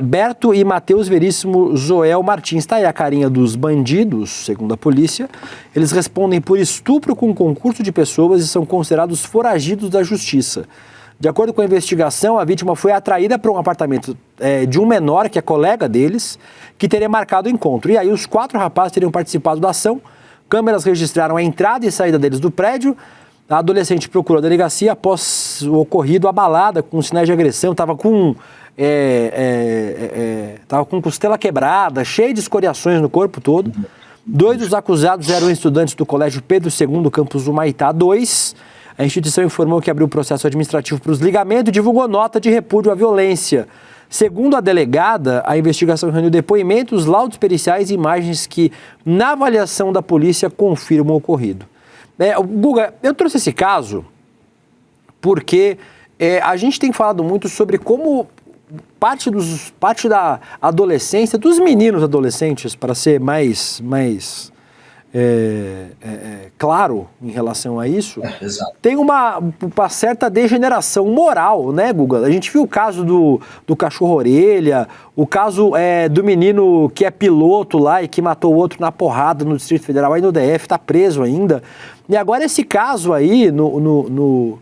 Berto e Matheus Veríssimo Zoel Martins. Está aí a carinha dos bandidos, segundo a polícia. Eles respondem por estupro com concurso de pessoas e são considerados foragidos da justiça. De acordo com a investigação, a vítima foi atraída para um apartamento de um menor, que é colega deles, que teria marcado o encontro. E aí os 4 rapazes teriam participado da ação. Câmeras registraram a entrada e saída deles do prédio. A adolescente procurou a delegacia após o ocorrido, abalada, com sinais de agressão, estava com costela quebrada, cheia de escoriações no corpo todo. 2 dos acusados eram estudantes do Colégio Pedro II, campus Humaitá 2. A instituição informou que abriu processo administrativo para os ligamentos e divulgou nota de repúdio à violência. Segundo a delegada, a investigação reuniu depoimentos, laudos periciais e imagens que, na avaliação da polícia, confirmam o ocorrido. Guga, eu trouxe esse caso porque a gente tem falado muito sobre como parte da adolescência, dos meninos adolescentes, para ser mais claro em relação a isso, tem uma certa degeneração moral, né, Guga? A gente viu o caso do cachorro-orelha, o caso do menino que é piloto lá e que matou o outro na porrada no Distrito Federal, aí no DF, tá preso ainda. E agora esse caso aí no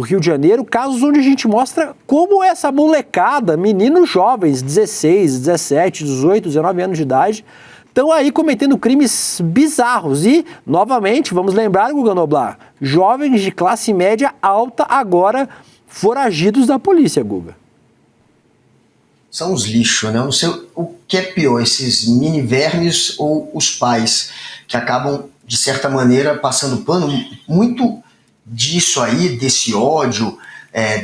Rio de Janeiro, casos onde a gente mostra como essa molecada, meninos jovens, 16, 17, 18, 19 anos de idade, estão aí cometendo crimes bizarros. E, novamente, vamos lembrar, Guga Noblar, jovens de classe média alta agora foragidos da polícia, Guga.
São os lixos, né? Eu não sei o que é pior, esses mini vermes ou os pais, que acabam, de certa maneira, passando pano. Muito disso aí, desse ódio,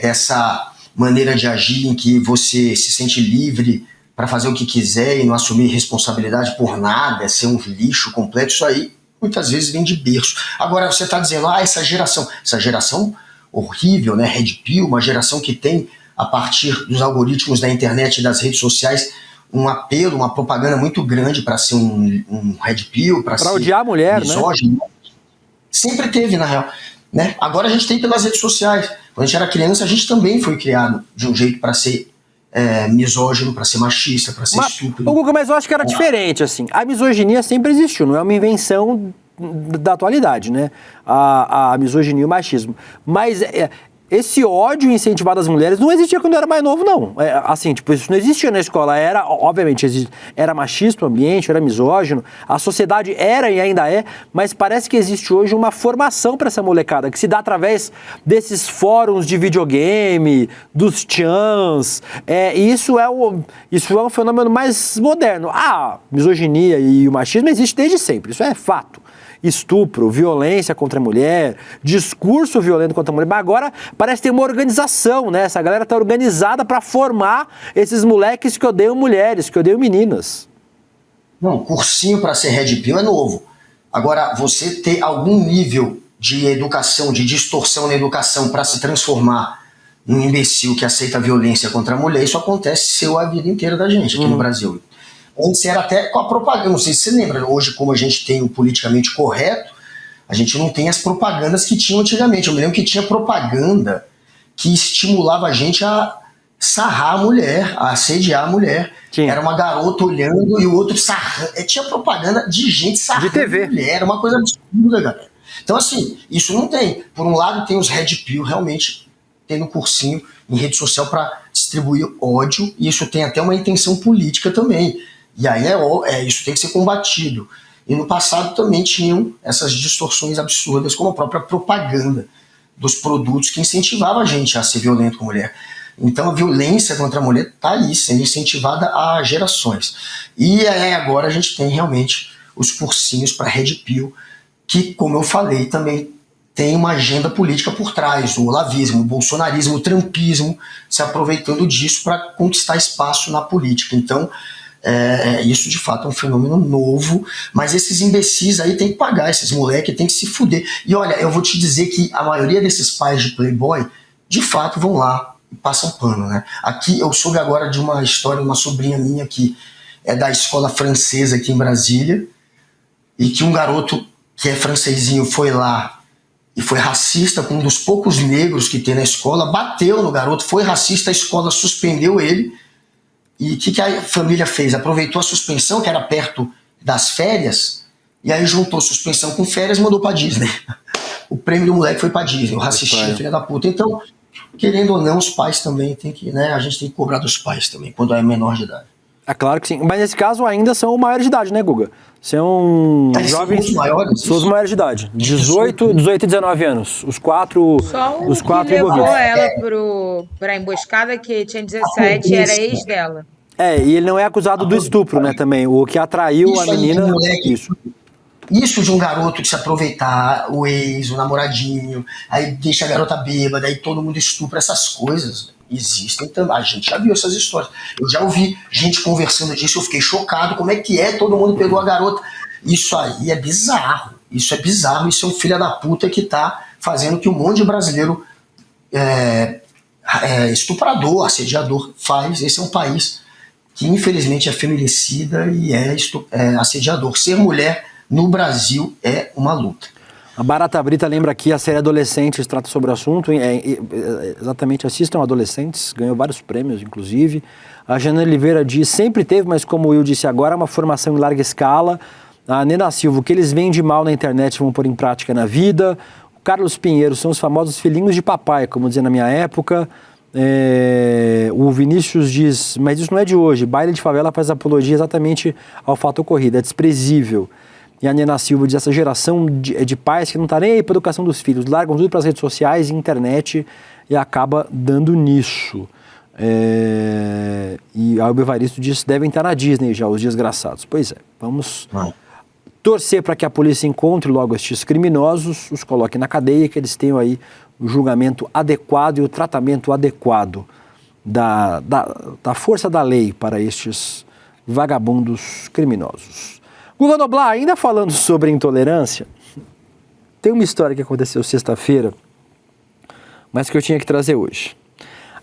dessa maneira de agir em que você se sente livre para fazer o que quiser e não assumir responsabilidade por nada, ser um lixo completo, isso aí muitas vezes vem de berço. Agora você está dizendo, essa geração horrível, né, Red Pill, uma geração que tem, a partir dos algoritmos da internet e das redes sociais, um apelo, uma propaganda muito grande para ser um Red Pill, para ser
odiar a mulher,
misógino, né? Sempre teve, na real. Né? Agora a gente tem pelas redes sociais. Quando a gente era criança, a gente também foi criado de um jeito para ser misógino, para ser machista, para ser estúpido.
Guga, mas eu acho que era diferente, assim. A misoginia sempre existiu, não é uma invenção da atualidade, né? A misoginia e o machismo. Mas esse ódio incentivado às mulheres não existia quando eu era mais novo, não. Assim, tipo, isso não existia na escola. Obviamente, era machista o ambiente, era misógino, a sociedade era e ainda é, mas parece que existe hoje uma formação para essa molecada, que se dá através desses fóruns de videogame, dos chans, e isso é um fenômeno mais moderno. A misoginia e o machismo existem desde sempre, isso é fato. Estupro, violência contra a mulher, discurso violento contra a mulher, mas agora parece ter uma organização, né? Essa galera tá organizada para formar esses moleques que odeiam mulheres, que odeiam meninas.
Não, cursinho para ser Red Pill é novo. Agora, você ter algum nível de educação, de distorção na educação para se transformar num imbecil que aceita violência contra a mulher, isso acontece a vida inteira da gente aqui no Brasil. Antes era até com a propaganda, não sei se você lembra, hoje como a gente tem o politicamente correto, a gente não tem as propagandas que tinham antigamente. Eu me lembro que tinha propaganda que estimulava a gente a sarrar a mulher, a assediar a mulher. Sim. Era uma garota olhando e o outro sarrando. Tinha propaganda de gente sarrando
de TV.
A mulher, era uma coisa absurda, galera. Então assim, isso não tem. Por um lado tem os Red Pill realmente tendo cursinho em rede social para distribuir ódio, e isso tem até uma intenção política também. E aí isso tem que ser combatido. E no passado também tinham essas distorções absurdas, como a própria propaganda dos produtos que incentivava a gente a ser violento com a mulher. Então a violência contra a mulher está aí, sendo incentivada há gerações. E agora a gente tem realmente os cursinhos para Red Pill, que, como eu falei, também tem uma agenda política por trás, o olavismo, o bolsonarismo, o trumpismo, se aproveitando disso para conquistar espaço na política. Então, isso de fato é um fenômeno novo, mas esses imbecis aí tem que pagar, esses moleques tem que se fuder. E olha, eu vou te dizer que a maioria desses pais de playboy, de fato vão lá e passam pano, né? Aqui eu soube agora de uma história de uma sobrinha minha que é da escola francesa aqui em Brasília, e que um garoto que é francesinho foi lá e foi racista com um dos poucos negros que tem na escola, bateu no garoto, foi racista, a escola suspendeu ele. E o que a família fez? Aproveitou a suspensão, que era perto das férias, e aí juntou suspensão com férias e mandou pra Disney. O prêmio do moleque foi pra Disney, o racistinho, filha da puta. Então, querendo ou não, os pais também tem que, né? A gente tem que cobrar dos pais também, quando é menor de idade.
É claro que sim. Mas nesse caso ainda são maiores de idade, né, Guga? São jovens. São os maiores de idade. 18 e 19 anos. Os quatro.
Só o
os quatro
que levou
envolvidos.
ela pra emboscada, que tinha 17, era ex dela.
E ele não é acusado do estupro, né, também. O que atraiu
isso
a menina.
Isso de um garoto que se aproveitar, o ex, o namoradinho, aí deixa a garota bêbada, aí todo mundo estupra, essas coisas existem também. A gente já viu essas histórias. Eu já ouvi gente conversando disso, eu fiquei chocado. Como é que todo mundo pegou a garota? Isso aí é bizarro. Isso é bizarro. Isso é um filho da puta que tá fazendo que um monte de brasileiro estuprador, assediador faz. Esse é um país que infelizmente é feminicida e é assediador. Ser mulher no Brasil é uma luta.
A Barata Brita lembra aqui a série Adolescentes, trata sobre o assunto, exatamente, assistam Adolescentes, ganhou vários prêmios, inclusive. A Jana Oliveira diz, sempre teve, mas como o Will disse agora, uma formação em larga escala. A Nena Silva, o que eles veem de mal na internet vão pôr em prática na vida. O Carlos Pinheiro, são os famosos filhinhos de papai, como dizia na minha época. O Vinícius diz, mas isso não é de hoje, baile de favela faz apologia exatamente ao fato ocorrido, é desprezível. E a Nena Silva diz, essa geração de pais que não tá nem aí para a educação dos filhos, largam tudo para as redes sociais e internet e acaba dando nisso. E o Evaristo diz, devem estar na Disney já, os desgraçados. Pois é, vamos torcer para que a polícia encontre logo estes criminosos, os coloque na cadeia, que eles tenham aí o julgamento adequado e o tratamento adequado da força da lei para estes vagabundos criminosos. Guga Noblar, ainda falando sobre intolerância, tem uma história que aconteceu sexta-feira, mas que eu tinha que trazer hoje.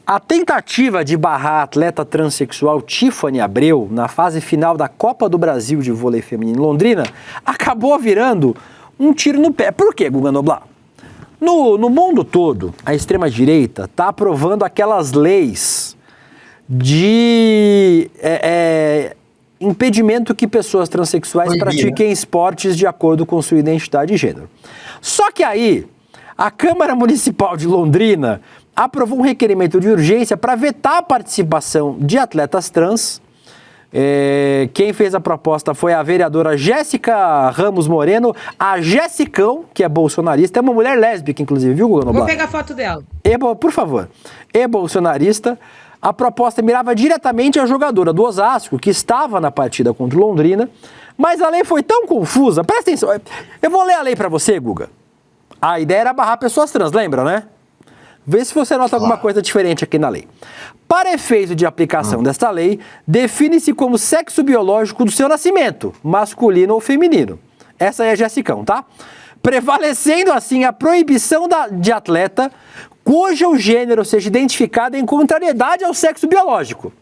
A tentativa de barrar a atleta transexual Tiffany Abreu na fase final da Copa do Brasil de vôlei feminino em Londrina acabou virando um tiro no pé. Por quê, Guga Noblar? No mundo todo, a extrema-direita está aprovando aquelas leis de impedimento que pessoas transexuais pratiquem esportes de acordo com sua identidade de gênero. Só que aí, a Câmara Municipal de Londrina aprovou um requerimento de urgência para vetar a participação de atletas trans. Quem fez a proposta foi a vereadora Jéssica Ramos Moreno, a Jessicão, que é bolsonarista, é uma mulher lésbica, inclusive, viu, Guga Noblar?
Vou pegar a foto dela.
Por favor. É bolsonarista. A proposta mirava diretamente a jogadora do Osasco, que estava na partida contra o Londrina, mas a lei foi tão confusa. Presta atenção, eu vou ler a lei para você, Guga. A ideia era barrar pessoas trans, lembra, né? Vê se você nota alguma coisa diferente aqui na lei. Para efeito de aplicação desta lei, define-se como sexo biológico do seu nascimento, masculino ou feminino. Essa é a Jessicão, tá? Prevalecendo assim a proibição de atleta cujo gênero seja identificado em contrariedade ao sexo biológico.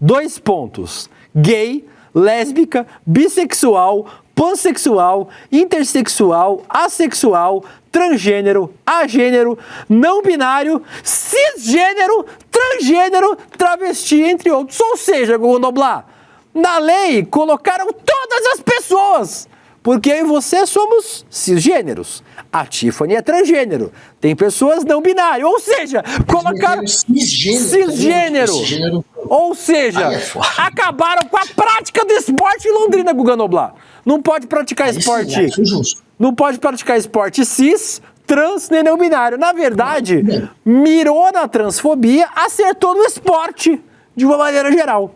2 pontos. Gay, lésbica, bissexual, pansexual, intersexual, assexual, transgênero, agênero, não binário, cisgênero, transgênero, travesti, entre outros. Ou seja, Guga Noblar, na lei colocaram todas as pessoas, porque eu e você somos cisgêneros. A Tiffany é transgênero. Tem pessoas não binárias. Ou seja, colocaram cisgênero. Ou seja, acabaram com a prática do esporte em Londrina, Guga Noblar. Não pode praticar esporte. Não pode praticar esporte cis, trans, nem não binário. Na verdade, mirou na transfobia, acertou no esporte, de uma maneira geral.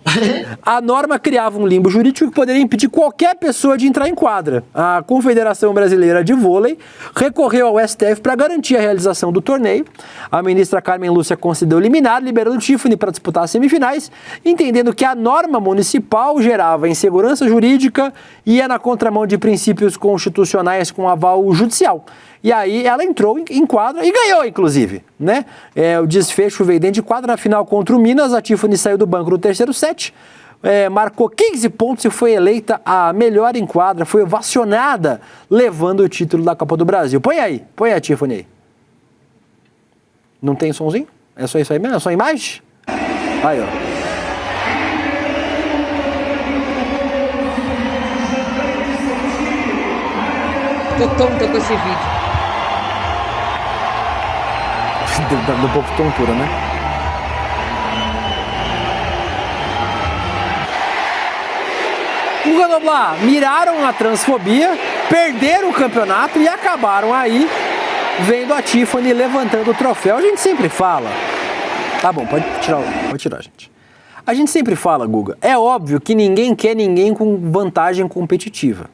A norma criava um limbo jurídico que poderia impedir qualquer pessoa de entrar em quadra. A Confederação Brasileira de Vôlei recorreu ao STF para garantir a realização do torneio. A ministra Carmen Lúcia concedeu liminar, liberando Tiffany para disputar as semifinais, entendendo que a norma municipal gerava insegurança jurídica e ia na contramão de princípios constitucionais com aval judicial. E aí ela entrou em quadra e ganhou, inclusive, né? O desfecho veio dentro de quadra. Na final contra o Minas, a Tiffany saiu do banco no terceiro set, marcou 15 pontos e foi eleita a melhor em quadra, foi ovacionada, levando o título da Copa do Brasil. Põe a Tiffany aí. Não tem somzinho? É só isso aí mesmo? É só imagem? Aí, ó.
Tô tonta com esse vídeo.
Dá um pouco de tontura, né? Guga Noblar, miraram na transfobia, perderam o campeonato e acabaram aí vendo a Tiffany levantando o troféu. A gente sempre fala... Tá bom, pode tirar, gente. A gente sempre fala, Guga, é óbvio que ninguém quer ninguém com vantagem competitiva.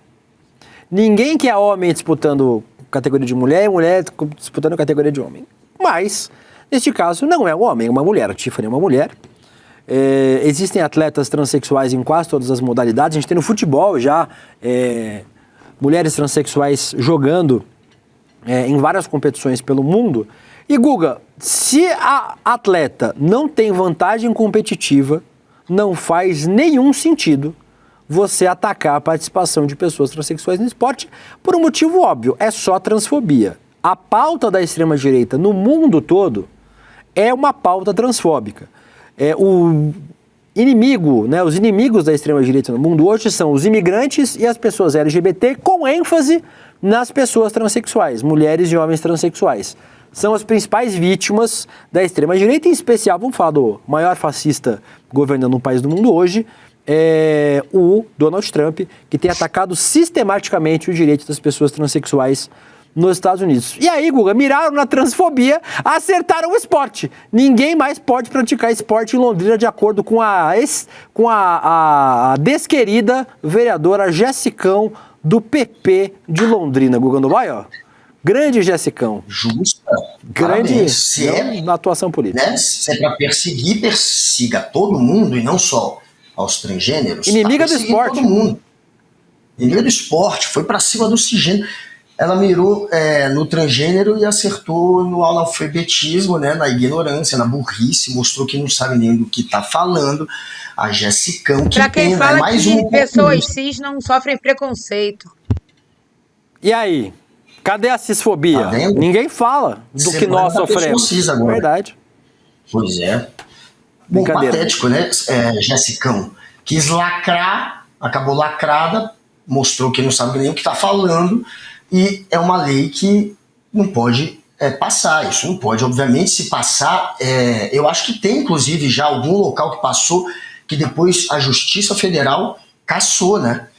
Ninguém quer homem disputando categoria de mulher e mulher disputando categoria de homem. Mas, neste caso, não é um homem, é uma mulher. A Tiffany é uma mulher. Existem atletas transexuais em quase todas as modalidades. A gente tem no futebol já mulheres transexuais jogando em várias competições pelo mundo. E, Guga, se a atleta não tem vantagem competitiva, não faz nenhum sentido você atacar a participação de pessoas transexuais no esporte por um motivo óbvio, é só transfobia. A pauta da extrema-direita no mundo todo é uma pauta transfóbica. O inimigo, né, os inimigos da extrema-direita no mundo hoje são os imigrantes e as pessoas LGBT, com ênfase nas pessoas transexuais, mulheres e homens transexuais. São as principais vítimas da extrema-direita, em especial, vamos falar do maior fascista governando um país do mundo hoje, o Donald Trump, que tem atacado sistematicamente o direito das pessoas transexuais nos Estados Unidos. E aí, Guga, miraram na transfobia, acertaram o esporte. Ninguém mais pode praticar esporte em Londrina, de acordo com a desquerida vereadora Jessicão do PP de Londrina. Guga Noblar, ó. Grande Jessicão.
Justa.
Grande na atuação política.
Né? Se é para perseguir, persiga todo mundo e não só aos transgêneros.
Inimiga do esporte.
Todo mundo. Inimiga do esporte. Foi para cima do cisgênero. Ela mirou no transgênero e acertou no analfabetismo, né, na ignorância, na burrice, mostrou que não sabe nem do que está falando. A Jessicão, que
pra quem
tem,
fala
mais
que pessoas cis não sofrem preconceito.
E aí? Cadê a cisfobia?
Tá vendo?
Ninguém fala do que nós sofremos. Verdade.
Pois é. Bom,
Brincadeira.
patético, né, Jessicão? Quis lacrar, acabou lacrada, mostrou que não sabe nem o que está falando, e é uma lei que não pode passar. Isso não pode, obviamente, se passar. Eu acho que tem, inclusive, já algum local que passou, que depois a Justiça Federal cassou, né?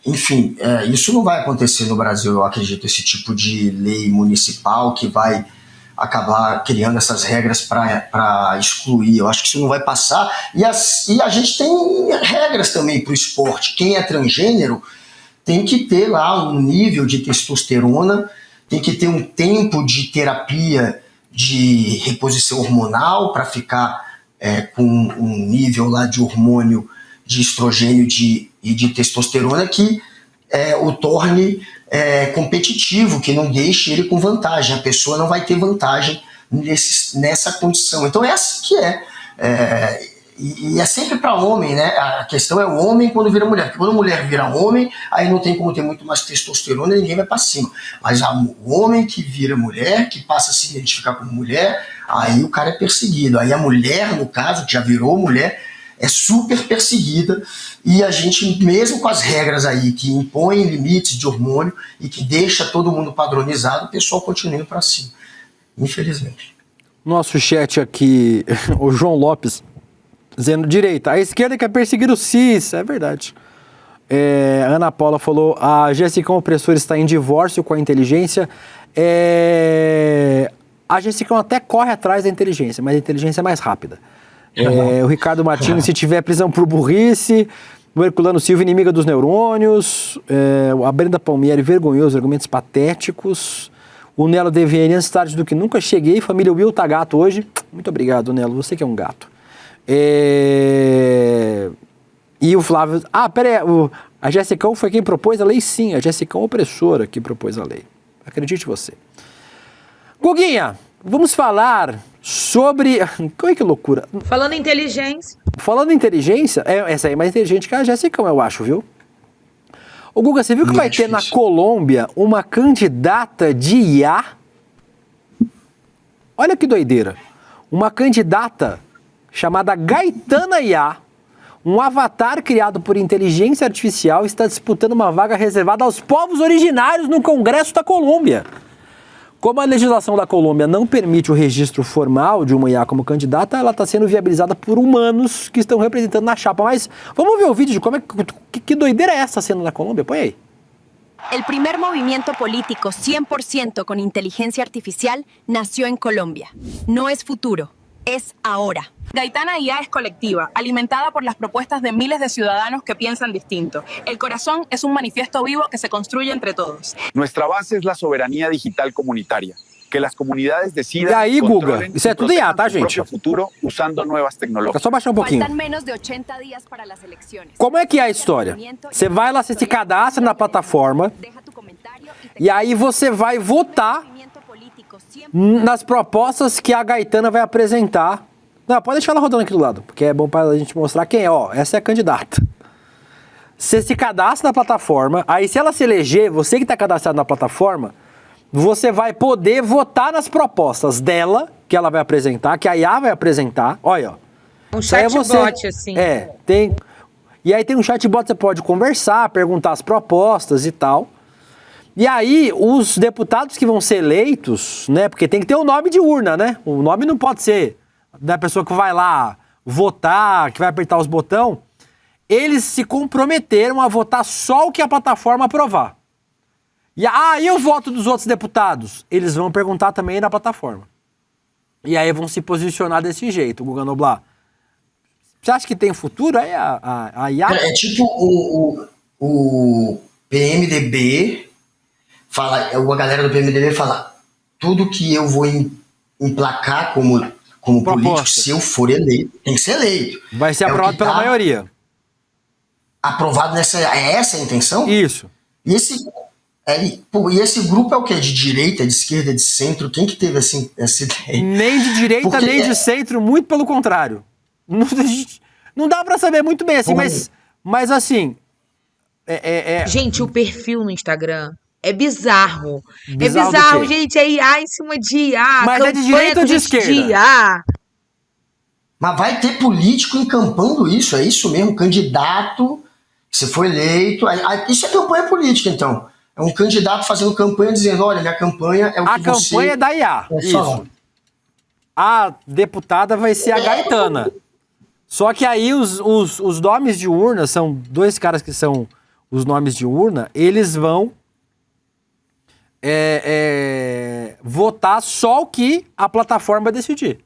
Enfim, isso não vai acontecer no Brasil, eu acredito, esse tipo de lei municipal que vai acabar criando essas regras para excluir. Eu acho que isso não vai passar. E a gente tem regras também para o esporte. Quem é transgênero tem que ter lá um nível de testosterona, tem que ter um tempo de terapia de reposição hormonal para ficar com um nível lá de hormônio de estrogênio e de testosterona que o torne competitivo, que não deixe ele com vantagem. A pessoa não vai ter vantagem nessa condição. Então é assim que e é sempre para homem, né? A questão é o homem quando vira mulher. Porque quando a mulher vira homem, aí não tem como ter muito mais testosterona e ninguém vai para cima. Mas o homem que vira mulher, que passa a se identificar como mulher, aí o cara é perseguido. Aí a mulher, no caso, que já virou mulher, é super perseguida, e a gente, mesmo com as regras aí que impõem limites de hormônio e que deixa todo mundo padronizado, o pessoal continua indo para cima, infelizmente.
Nosso chat aqui, o João Lopes, dizendo direita, a esquerda quer perseguir o cis, é verdade. A Ana Paula falou, a Jéssica Opressora está em divórcio com a inteligência. A Jéssica até corre atrás da inteligência, mas a inteligência é mais rápida. O Ricardo Martins, se tiver prisão por burrice. O Herculano Silva, inimiga dos neurônios. A Brenda Palmieri, vergonhoso, argumentos patéticos. O Nelo DVN, antes tarde do que nunca cheguei. Família Will tá gato hoje. Muito obrigado, Nelo, você que é um gato. E o Flávio... pera aí, a Jéssica foi quem propôs a lei? Sim, a Jéssica Opressora que propôs a lei. Acredite você. Guguinha, vamos falar sobre... Que loucura.
Falando em inteligência.
Falando em inteligência, essa aí é mais inteligente que a Jéssica, eu acho, viu? Ô Guga, você viu que vai ter na Colômbia uma candidata de IA? Olha que doideira. Uma candidata chamada Gaetana IA, um avatar criado por inteligência artificial, está disputando uma vaga reservada aos povos originários no Congresso da Colômbia. Como a legislação da Colômbia não permite o registro formal de uma IA como candidata, ela está sendo viabilizada por humanos que estão representando na chapa. Mas vamos ver o vídeo de como que doideira é essa sendo na Colômbia? Põe aí.
El primer movimiento político 100% con inteligencia artificial nació en Colombia. No es futuro, es ahora.
Gaetana IA es colectiva, alimentada por las propuestas de miles de ciudadanos que piensan distinto. El corazón es un manifiesto vivo que se construye entre todos.
Nuestra base es la soberanía digital comunitaria. Que las comunidades decidan
e aí, Guga, isso é tudo IA, tá, gente?
Futuro usando novas tecnologias.
É só baixar um pouquinho.
Faltan menos de 80 días para las elecciones.
Como é que é a história? Você vai lá, você se cadastra na plataforma e aí você vai votar nas propostas que a Gaetana vai apresentar. Não, pode deixar ela rodando aqui do lado, porque é bom para a gente mostrar quem é. Ó, essa é a candidata. Você se cadastra na plataforma, aí se ela se eleger, você que está cadastrado na plataforma, você vai poder votar nas propostas dela, que ela vai apresentar, que a IA vai apresentar. Olha, ó.
Um chatbot, assim.
Tem. E aí tem um chatbot, você pode conversar, perguntar as propostas e tal. E aí, os deputados que vão ser eleitos, né? Porque tem que ter o nome de urna, né? O nome não pode ser da pessoa que vai lá votar, que vai apertar os botões. Eles se comprometeram a votar só o que a plataforma aprovar. E o voto dos outros deputados? Eles vão perguntar também na plataforma. E aí vão se posicionar desse jeito, Guga Noblar. Você acha que tem futuro aí a IA?
É tipo o PMDB fala, a galera do PMDB fala, tudo que eu vou emplacar como político, se eu for eleito, tem que ser eleito.
Vai ser aprovado pela maioria.
Aprovado é essa a intenção?
Isso.
E esse grupo é o quê? De direita, de esquerda, de centro? Quem que teve essa ideia?
Nem de direita, nem de centro, muito pelo contrário. Não dá pra saber muito bem assim, mas assim,
Gente, o perfil no Instagram é bizarro.
Bizarro
É
do
bizarro,
quê?
gente. É IA em cima de IA.
Mas é de direita ou de esquerda?
IA.
Mas vai ter político encampando isso, é isso mesmo? Candidato, você foi eleito. Isso é campanha política, então. É um candidato fazendo campanha dizendo: olha, minha campanha é o que você...
A campanha é da IA. Isso. A deputada vai ser a Gaetana. Só que aí os nomes de urna, são dois caras que são os nomes de urna, eles vão votar só o que a plataforma decidir.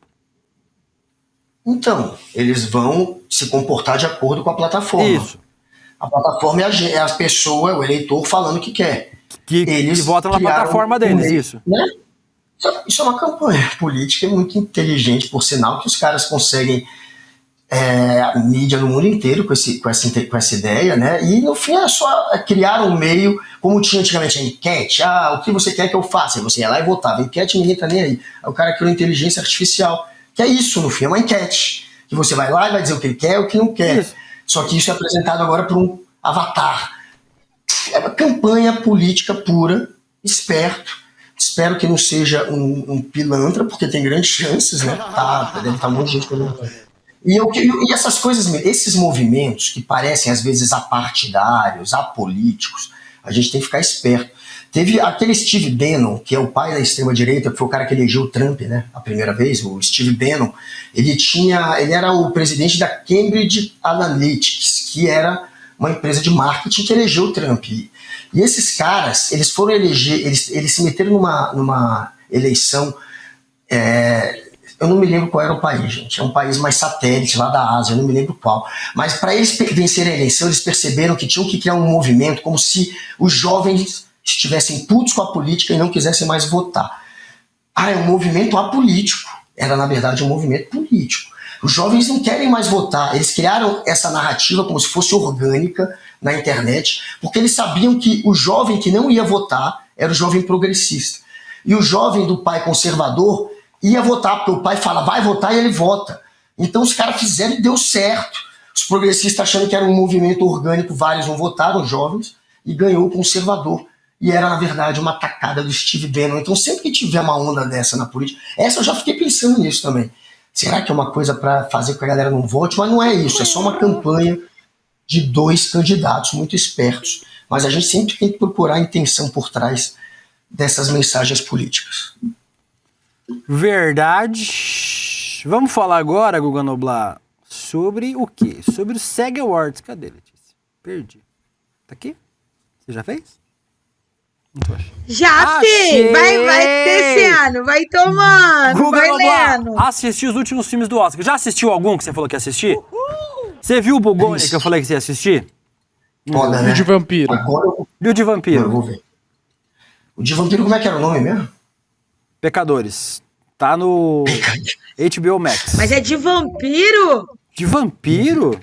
Então, eles vão se comportar de acordo com a plataforma.
Isso.
A plataforma é a pessoa, o eleitor, falando o que quer.
Que votam na plataforma deles, isso.
Né? Isso é uma campanha política muito inteligente, por sinal, que os caras conseguem a mídia no mundo inteiro com essa ideia, né? E no fim é só criar um meio, como tinha antigamente a enquete. O que você quer que eu faça? Aí você ia lá e votava. Enquete, ninguém tá nem aí. Aí o cara criou inteligência artificial, que é isso, no fim, é uma enquete. Que você vai lá e vai dizer o que ele quer e o que não quer. Isso. Só que isso é apresentado agora por um avatar. É uma campanha política pura, esperto. Espero que não seja um pilantra, porque tem grandes chances, né? Deve estar um monte de gente perguntando. E essas coisas, esses movimentos que parecem às vezes apartidários, apolíticos, a gente tem que ficar esperto. Teve aquele Steve Bannon, que é o pai da extrema-direita, que foi o cara que elegeu o Trump, né, a primeira vez, o Steve Bannon. Ele era o presidente da Cambridge Analytics, que era uma empresa de marketing que elegeu o Trump. E esses caras, eles foram eleger, eles se meteram numa eleição, eu não me lembro qual era o país, gente, é um país mais satélite lá da Ásia, eu não me lembro qual, mas para eles vencerem a eleição, eles perceberam que tinham que criar um movimento como se os jovens estivessem putos com a política e não quisessem mais votar. É um movimento apolítico, era na verdade um movimento político. Os jovens não querem mais votar, eles criaram essa narrativa como se fosse orgânica na internet, porque eles sabiam que o jovem que não ia votar era o jovem progressista. E o jovem do pai conservador ia votar, porque o pai fala, vai votar, e ele vota. Então os caras fizeram e deu certo. Os progressistas achando que era um movimento orgânico, vários não votaram, jovens, e ganhou o conservador. E era, na verdade, uma tacada do Steve Bannon. Então sempre que tiver uma onda dessa na política, essa eu já fiquei pensando nisso também. Será que é uma coisa para fazer com que a galera não vote? Mas não é isso, é só uma campanha de dois candidatos muito espertos. Mas a gente sempre tem que procurar a intenção por trás dessas mensagens políticas.
Verdade. Vamos falar agora, Guga Noblar, sobre o quê? Sobre o SEG Awards. Cadê, Letícia? Perdi. Tá aqui? Você já fez?
Já, filho! Vai ter esse ano, vai tomando,
Guga
vai
Noblar,
lendo.
assisti os últimos filmes do Oscar. Já assistiu algum que você falou que ia assistir? Você viu o Bugoni que eu falei que você ia assistir?
Foda, né?
E o de vampiro?
E o de vampiro?
Eu vou ver. O de vampiro, como é que era o nome mesmo?
Pecadores. Tá no HBO Max.
Mas é de vampiro?
De vampiro?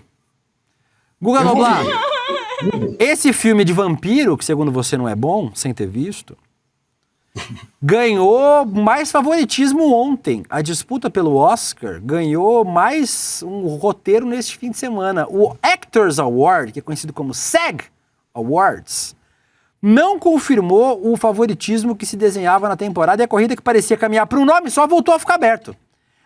Guga Noblar, esse filme de vampiro, que segundo você não é bom, sem ter visto, ganhou mais favoritismo ontem. A disputa pelo Oscar ganhou mais um roteiro neste fim de semana. O Actors Award, que é conhecido como SAG Awards, não confirmou o favoritismo que se desenhava na temporada e a corrida que parecia caminhar para um nome só voltou a ficar aberto.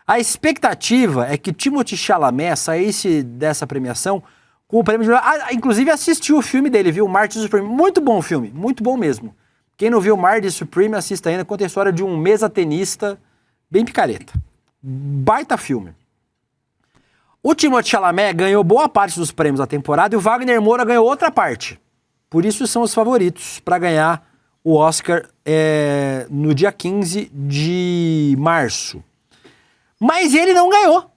A expectativa é que Timothée Chalamet saísse dessa premiação com o prêmio de... inclusive assistiu o filme dele, viu? Martyrs Supreme. Muito bom o filme, muito bom mesmo. Quem não viu Martyrs Supreme, assista ainda. Conta a história de um mesa tenista bem picareta. Baita filme. O Timothée Chalamet ganhou boa parte dos prêmios da temporada e o Wagner Moura ganhou outra parte. Por isso são os favoritos para ganhar o Oscar no dia 15 de março. Mas ele não ganhou.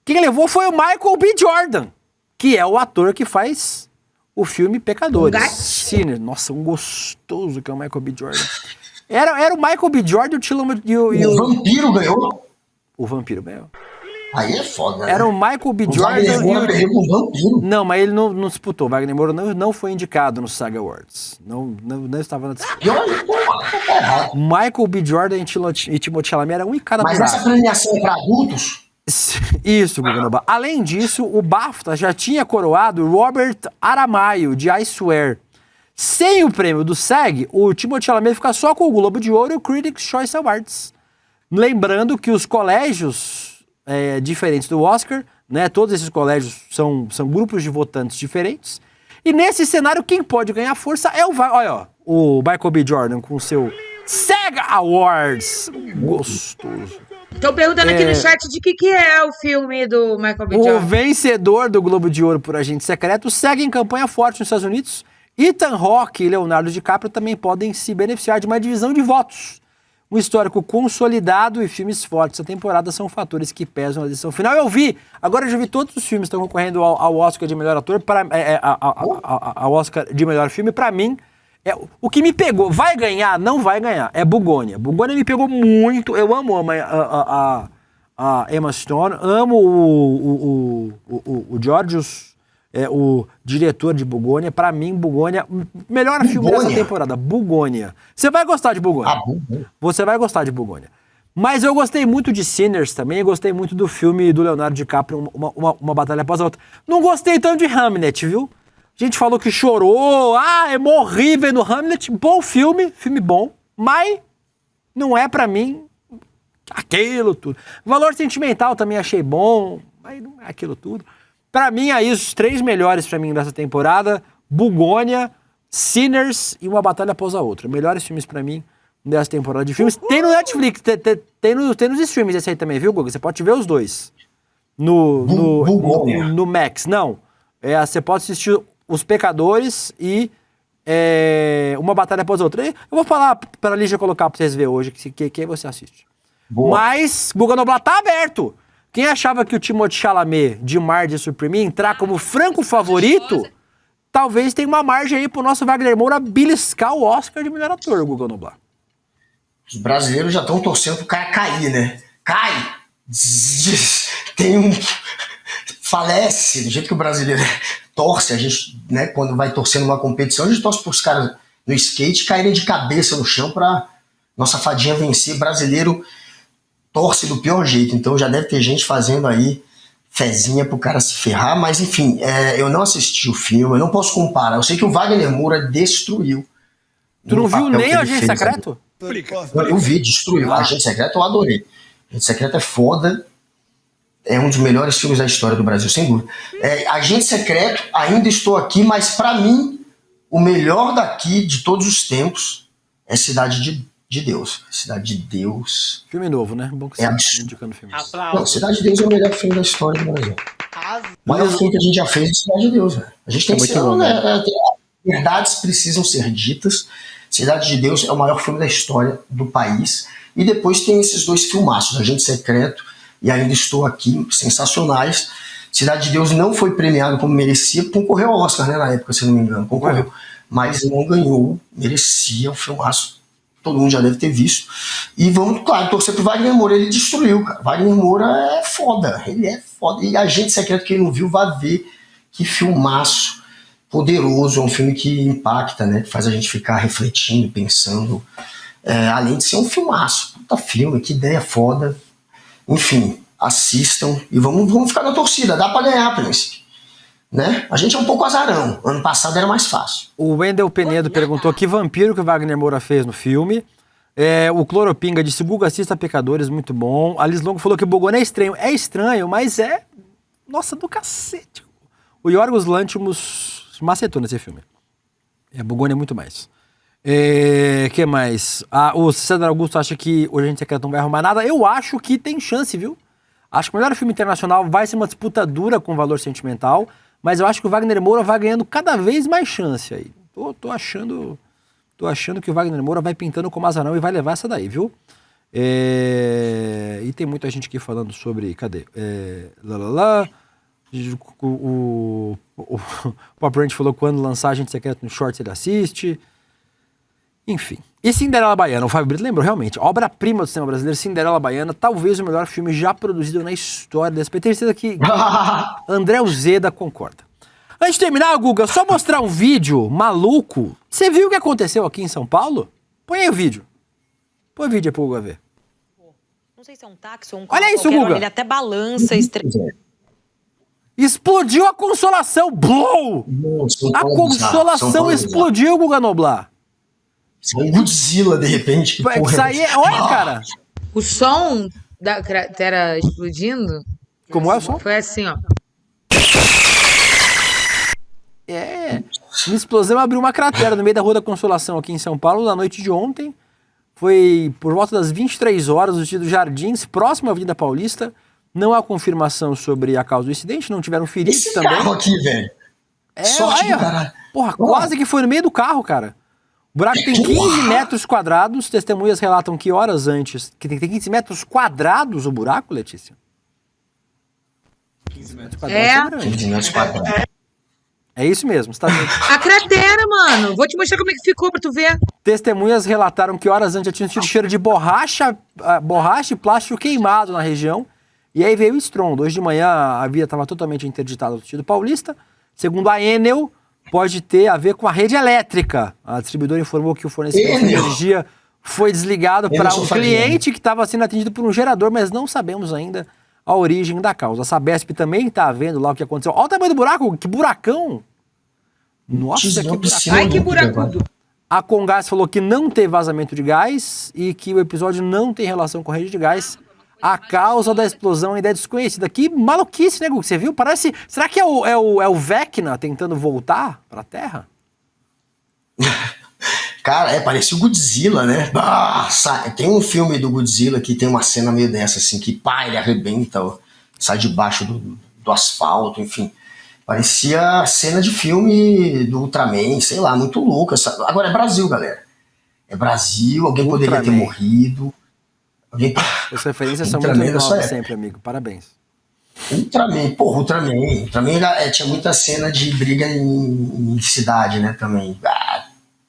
Quem levou foi o Michael B. Jordan, que é o ator que faz o filme Pecadores. Sinner. Nossa, um gostoso que é o Michael B. Jordan. Era o Michael B. Jordan e o
vampiro ganhou?
O vampiro ganhou.
Aí é foda, né?
Era o Michael B. Jordan e o... Não, mas ele não disputou. Wagner Moura não foi indicado no SAG Awards. Não estava na disputa. Michael B. Jordan e Timothée Chalamet eram um em cada buraco.
Mas essa premiação é para adultos?
Isso, Guga Noblar. Além disso, o BAFTA já tinha coroado Robert Aramayo, de I Swear. Sem o prêmio do SEG, o Timothée Chalamet fica só com o Globo de Ouro e o Critics' Choice Awards. Lembrando que os colégios diferentes do Oscar, né, todos esses colégios são grupos de votantes diferentes. E nesse cenário, quem pode ganhar força é olha, ó, o Michael B. Jordan com o seu SEG Awards. Gostoso.
Tô perguntando aqui no chat de que é o filme do Michael B.
O
Jordan.
vencedor do Globo de Ouro por Agente Secreto segue em campanha forte nos Estados Unidos. Ethan Hawke e Leonardo DiCaprio também podem se beneficiar de uma divisão de votos. Um histórico consolidado e filmes fortes da temporada são fatores que pesam na decisão final. Agora eu já vi todos os filmes que estão concorrendo ao Oscar de melhor ator, ao Oscar de melhor filme. Pra mim, o que me pegou, vai ganhar, não vai ganhar, é Bugônia. Bugônia me pegou muito, eu amo a Emma Stone, amo o Georgios, o diretor de Bugônia. Pra mim, Bugônia, melhor filme dessa temporada, Bugônia. Você vai gostar de Bugônia. Você vai gostar de Bugônia. Mas eu gostei muito de Sinners também, gostei muito do filme do Leonardo DiCaprio, uma batalha após a outra. Não gostei tanto de Hamlet, viu? A gente falou que chorou, morri vendo Hamlet. Bom filme bom, mas não é pra mim aquilo tudo. Valor Sentimental também achei bom, mas não é aquilo tudo. Pra mim, aí, os 3 melhores pra mim dessa temporada: Bugônia, Sinners e Uma Batalha Após a Outra. Melhores filmes pra mim dessa temporada de filmes. Tem no Netflix, tem nos streams esse aí também, viu, Guga? Você pode ver os dois. No Max. Não. Você pode assistir Os Pecadores e Uma Batalha Após a Outra. Eu vou falar pra Lígia colocar pra vocês verem hoje, que você assiste. Boa. Mas Guga Noblar tá aberto. Quem achava que o Timothée Chalamet, de Marge e Supreme, entrar como franco favorito, talvez tenha uma margem aí pro nosso Wagner Moura beliscar o Oscar de melhor ator, Guga Noblar.
Os brasileiros já estão torcendo pro cara cair, né? Cai! Falece, do jeito que o brasileiro torce, a gente, né, quando vai torcendo numa competição, a gente torce pros caras no skate caírem de cabeça no chão pra nossa fadinha vencer. Brasileiro torce do pior jeito, então já deve ter gente fazendo aí fezinha pro cara se ferrar, mas enfim, eu não assisti o filme, eu não posso comparar. Eu sei que o Wagner Moura destruiu.
Tu não viu nem o Agente Secreto?
Eu vi, destruiu. Agente Secreto eu adorei. Agente Secreto é foda, é um dos melhores filmes da história do Brasil, sem dúvida. Agente Secreto, Ainda Estou Aqui, mas pra mim, o melhor daqui de todos os tempos é Cidade de Deus. Cidade de Deus.
Filme novo, né? Bom que você está indicando filme.
Não, Cidade de Deus é o melhor filme da história do Brasil. O maior filme que a gente já fez é Cidade de Deus, velho. A gente tem que ser, verdades precisam ser ditas. Cidade de Deus é o maior filme da história do país. E depois tem esses 2 filmaços, Agente Secreto e Ainda Estou Aqui, sensacionais. Cidade de Deus não foi premiado como merecia, concorreu ao Oscar, né, na época, se não me engano, concorreu. Mas não ganhou, merecia, um filmaço. Todo mundo já deve ter visto. E vamos, claro, torcer pro Wagner Moura. Ele destruiu, cara. Wagner Moura é foda. Ele é foda. E Agente Secreto, quem não viu, vai ver que filmaço poderoso. É um filme que impacta, né? Que faz a gente ficar refletindo, pensando. Além de ser um filmaço. Puta filme, que ideia foda. Enfim, assistam. E vamos ficar na torcida. Dá pra ganhar, Príncipe. Né? A gente é um pouco azarão. Ano passado era mais fácil.
O Wendel Penedo perguntou que vampiro que o Wagner Moura fez no filme. O Cloropinga disse: Guga, assista Pecadores, muito bom. A Liz Longo falou que o Bugônia é estranho. É estranho, mas é... Nossa, do cacete. O Yorgos Lanthimos macetou nesse filme. Bugônia é muito mais. Que mais? O César Augusto acha que o Agente Secreto não vai arrumar nada. Eu acho que tem chance, viu? Acho que o melhor filme internacional vai ser uma disputa dura com Valor Sentimental. Mas eu acho que o Wagner Moura vai ganhando cada vez mais chance aí. Tô achando que o Wagner Moura vai pintando como azarão e vai levar essa daí, viu? E tem muita gente aqui falando sobre... Cadê? O Pop Ranch falou que quando lançar Agente Secreto no Shorts ele assiste. Enfim. E Cinderela Baiana, o Fábio Brito lembrou realmente. Obra-prima do cinema brasileiro, Cinderela Baiana, talvez o melhor filme já produzido na história desse. Tenho certeza que André Uzeda concorda. Antes de terminar, Guga, só mostrar um vídeo maluco. Você viu o que aconteceu aqui em São Paulo? Põe aí o vídeo. Põe o vídeo aí pro Guga ver.
Não sei se é um táxi ou um
Olha isso,
qualquer,
Guga.
ele até balança.
Explodiu a Consolação. Blow! A Consolação explodiu, Guga Noblar.
Isso é um Godzilla, de repente. Que porra
Isso aí é... Olha, cara.
O som da cratera explodindo...
Como é o som?
Foi assim, ó.
Uma explosão abriu uma cratera no meio da Rua da Consolação aqui em São Paulo na noite de ontem. Foi por volta das 23 horas no sentido Jardins, próximo à Avenida Paulista. Não há confirmação sobre a causa do incidente, não tiveram feridos
Esse
também.
carro aqui, velho. Sorte do caralho.
Porra, quase que foi no meio do carro, cara. O buraco tem 15 metros quadrados. Testemunhas relatam que horas antes... Que tem 15 metros quadrados o buraco, Letícia? 15 metros quadrados.
15 metros quadrados.
É isso mesmo, você tá vendo?
A cratera, mano. Vou te mostrar como é que ficou pra tu ver.
Testemunhas relataram que horas antes tinha tido cheiro de borracha e plástico queimado na região. E aí veio o estrondo. Hoje de manhã a via estava totalmente interditada no sentido paulista. Segundo a Enel, pode ter a ver com a rede elétrica. A distribuidora informou que o fornecimento de energia foi desligado para um cliente que estava sendo atendido por um gerador, mas não sabemos ainda a origem da causa. A Sabesp também está vendo lá o que aconteceu. Olha o tamanho do buraco, que buracão! Nossa, que buracão!
Ai, que buracudo!
A Comgás falou que não teve vazamento de gás e que o episódio não tem relação com a rede de gás. A causa da explosão ainda é desconhecida. Que maluquice, né, Gugu? Você viu? Parece... Será que é o Vecna tentando voltar pra Terra?
Cara, parecia o Godzilla, né? Tem um filme do Godzilla que tem uma cena meio dessa, assim, que pá, ele arrebenta, sai debaixo do asfalto, enfim. Parecia cena de filme do Ultraman, sei lá, muito louca. Agora é Brasil, galera. É Brasil, alguém poderia ter morrido.
As referências são muito novas sempre, amigo. Parabéns.
Ultraman, porra, Ultraman tinha muita cena de briga em cidade, né, também.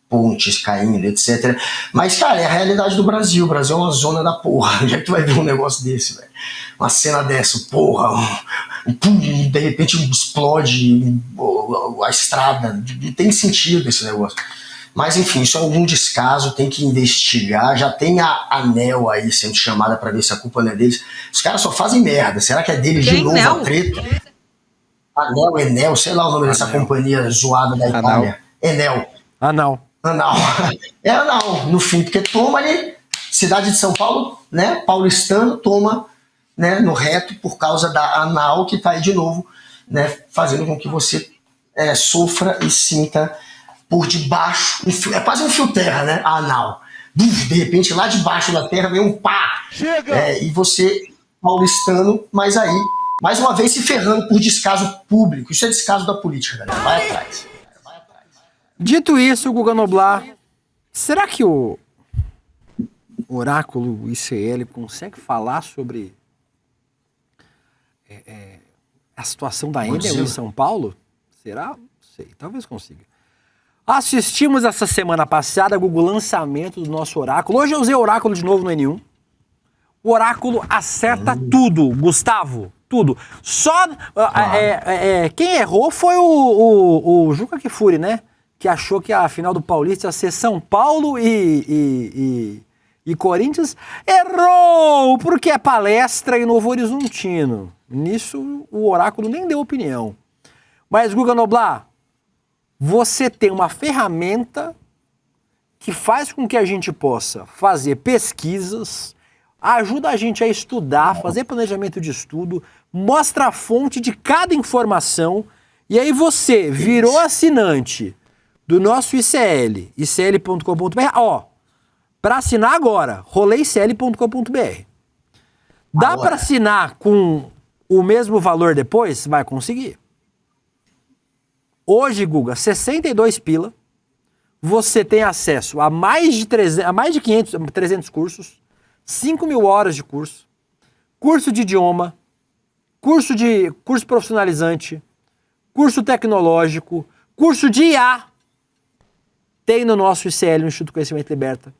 Pontes caindo, etc. Mas, cara, é a realidade do Brasil. O Brasil é uma zona da porra. Onde é que tu vai ver um negócio desse, velho? Uma cena dessa, porra, de repente explode a estrada. Não tem sentido esse negócio. Mas, enfim, isso é algum descaso, tem que investigar. Já tem a ANEL aí sendo chamada pra ver se a culpa não é deles. Os caras só fazem merda. Será que é deles de novo a treta? ANEL, Enel, sei lá o nome dessa companhia zoada da Itália. Enel.
Anal.
É Anal, no fim, porque toma ali, cidade de São Paulo, né? Paulistano toma, né, no reto por causa da Anal, que tá aí de novo, né? Fazendo com que você sofra e sinta por debaixo, é quase um fio terra, né? A Anal. De repente, lá debaixo da terra vem um pá. Chega! E você, paulistano, mas aí, mais uma vez se ferrando por descaso público. Isso é descaso da política, galera. Vai atrás.
Dito isso, Guga Noblar, será que o oráculo ICL consegue falar sobre a situação da Enel em São Paulo? Será? Não sei, talvez consiga. Assistimos essa semana passada, Guga, o lançamento do nosso oráculo. Hoje eu usei o oráculo de novo no N1. O oráculo acerta tudo, Gustavo, tudo. Só quem errou foi o Juca Kfouri, né? Que achou que a final do Paulista ia ser São Paulo e Corinthians. Errou! Porque é Palestra e Novo Horizontino. Nisso, o oráculo nem deu opinião. Mas, Guga Noblar, você tem uma ferramenta que faz com que a gente possa fazer pesquisas, ajuda a gente a estudar, fazer planejamento de estudo, mostra a fonte de cada informação, e aí você virou assinante do nosso ICL, icl.com.br. Para assinar agora, roleicl.com.br. Dá para assinar com o mesmo valor depois? Vai conseguir. Hoje, Guga, 62 pila, você tem acesso a mais de 300 cursos, 5.000 horas de curso de idioma, curso profissionalizante, curso tecnológico, curso de IA, tem no nosso ICL, no Instituto Conhecimento Liberta,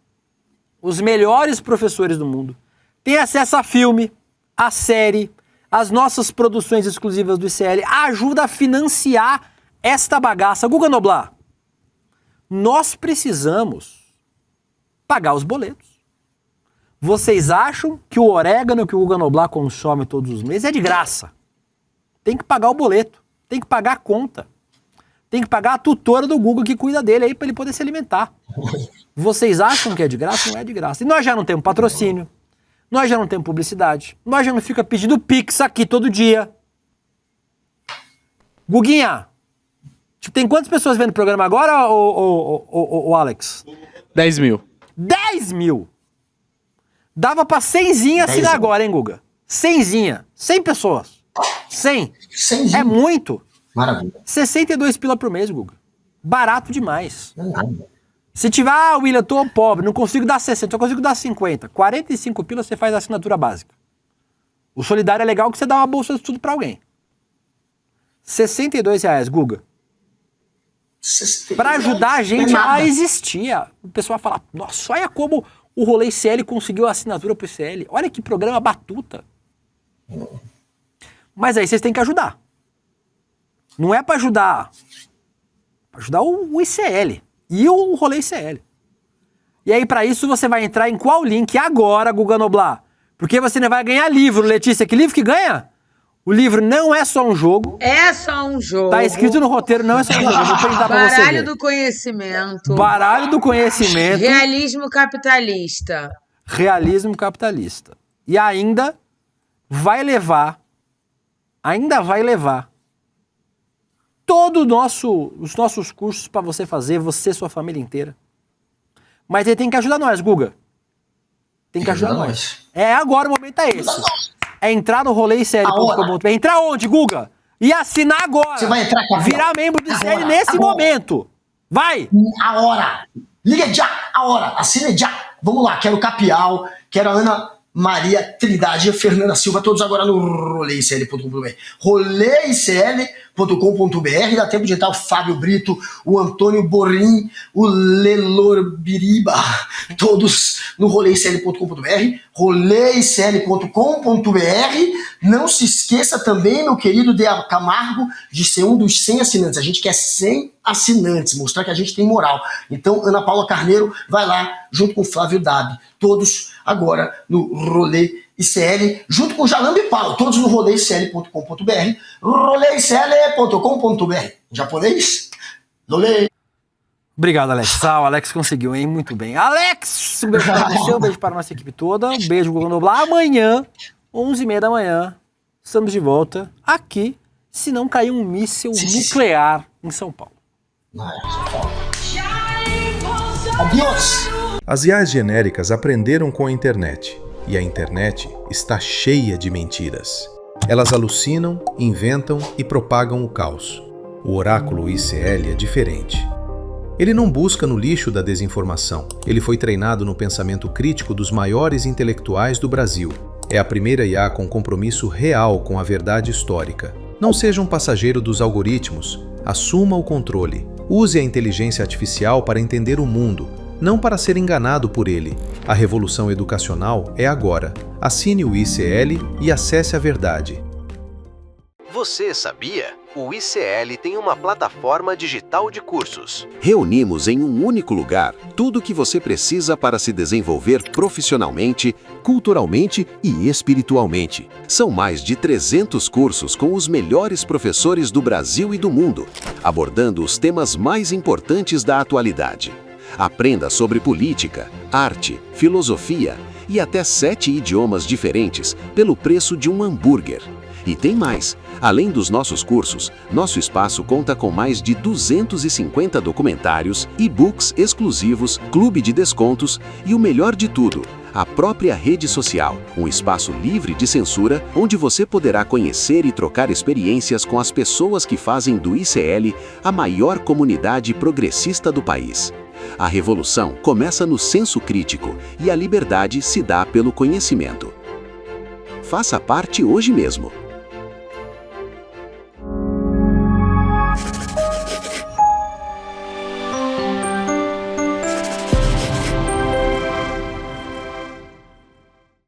os melhores professores do mundo, tem acesso a filme, a série, as nossas produções exclusivas do ICL, ajuda a financiar esta bagaça. Guga Noblar, nós precisamos pagar os boletos. Vocês acham que o orégano que o Guga Noblar consome todos os meses é de graça? Tem que pagar o boleto, tem que pagar a conta, tem que pagar a tutora do Guga que cuida dele aí pra ele poder se alimentar. Vocês acham que é de graça? Não é de graça. E nós já não temos patrocínio, nós já não temos publicidade, nós já não fica pedindo Pix aqui todo dia. Guguinha, tem quantas pessoas vendo o programa agora, o Alex?
10 mil.
10 mil! Dava pra 100zinha assinar agora, hein, Guga? 100zinha. 100 pessoas. 100. É muito.
Maravilha.
62 pila por mês, Guga. Barato demais.
Não é nada.
Se tiver, William, tô pobre, não consigo dar 60, só consigo dar 50. 45 pila você faz a assinatura básica. O solidário é legal que você dá uma bolsa de estudo pra alguém. R$62, Guga. Pra ajudar a gente a existir. O pessoal vai falar, nossa, olha como o Rolê ICL conseguiu a assinatura pro ICL. Olha que programa batuta. Mas aí vocês têm que ajudar. Não é pra ajudar. Pra ajudar o ICL. E o Rolê ICL. E aí pra isso você vai entrar em qual link agora, Guga Noblar? Porque você não vai ganhar livro, Letícia. Que livro que ganha? O livro não é só um jogo.
É só um jogo.
Tá escrito no roteiro, não é só um jogo. Eu vou printar pra você.
Baralho do conhecimento.
Baralho do conhecimento.
Realismo capitalista.
Realismo capitalista. E ainda vai levar todos os nossos cursos pra você fazer, você e sua família inteira. Mas ele tem que ajudar nós, Guga. Tem que ajudar nós. É, agora o momento é esse. É entrar no roleicl.com.br. Entrar onde, Guga? E assinar agora.
Você vai entrar com a
virar membro do ICL nesse momento. Vai!
A hora. Liga já, a hora. Assina já. Vamos lá, quero Capial, quero a Ana Maria Trindade e a Fernanda Silva, todos agora no roleicl.com.br. roleicl.com.br, dá tempo de entrar o Fábio Brito, o Antônio Borim, o Lelor Biriba, todos no roleicl.com.br, roleicl.com.br. Não se esqueça também, meu querido Dea Camargo, de ser um dos 100 assinantes. A gente quer 100 assinantes, mostrar que a gente tem moral. Então, Ana Paula Carneiro vai lá, junto com o Flávio Dab, todos agora no Rolê ICL, junto com o Jalambe Paulo, todos no roleicl.com.br, roleicl.com.br. Em japonês? Rolê.
Obrigado, Alex. O Alex conseguiu, hein? Muito bem. Alex, um beijo para você, um beijo para a nossa equipe toda, um beijo, Guga Noblar. Amanhã, 11h30 da manhã, estamos de volta aqui, se não cair um míssil nuclear em São Paulo.
Adiós!
As IAs genéricas aprenderam com a internet, e a internet está cheia de mentiras. Elas alucinam, inventam e propagam o caos. O oráculo ICL é diferente. Ele não busca no lixo da desinformação. Ele foi treinado no pensamento crítico dos maiores intelectuais do Brasil. É a primeira IA com compromisso real com a verdade histórica. Não seja um passageiro dos algoritmos. Assuma o controle. Use a inteligência artificial para entender o mundo, não para ser enganado por ele. A revolução educacional é agora. Assine o ICL e acesse a verdade.
Você sabia? O ICL tem uma plataforma digital de cursos.
Reunimos em um único lugar tudo o que você precisa para se desenvolver profissionalmente, culturalmente e espiritualmente. São mais de 300 cursos com os melhores professores do Brasil e do mundo, abordando os temas mais importantes da atualidade. Aprenda sobre política, arte, filosofia e até 7 idiomas diferentes pelo preço de um hambúrguer. E tem mais! Além dos nossos cursos, nosso espaço conta com mais de 250 documentários, e-books exclusivos, clube de descontos e o melhor de tudo, a própria rede social, um espaço livre de censura onde você poderá conhecer e trocar experiências com as pessoas que fazem do ICL a maior comunidade progressista do país. A revolução começa no senso crítico e a liberdade se dá pelo conhecimento. Faça parte hoje mesmo.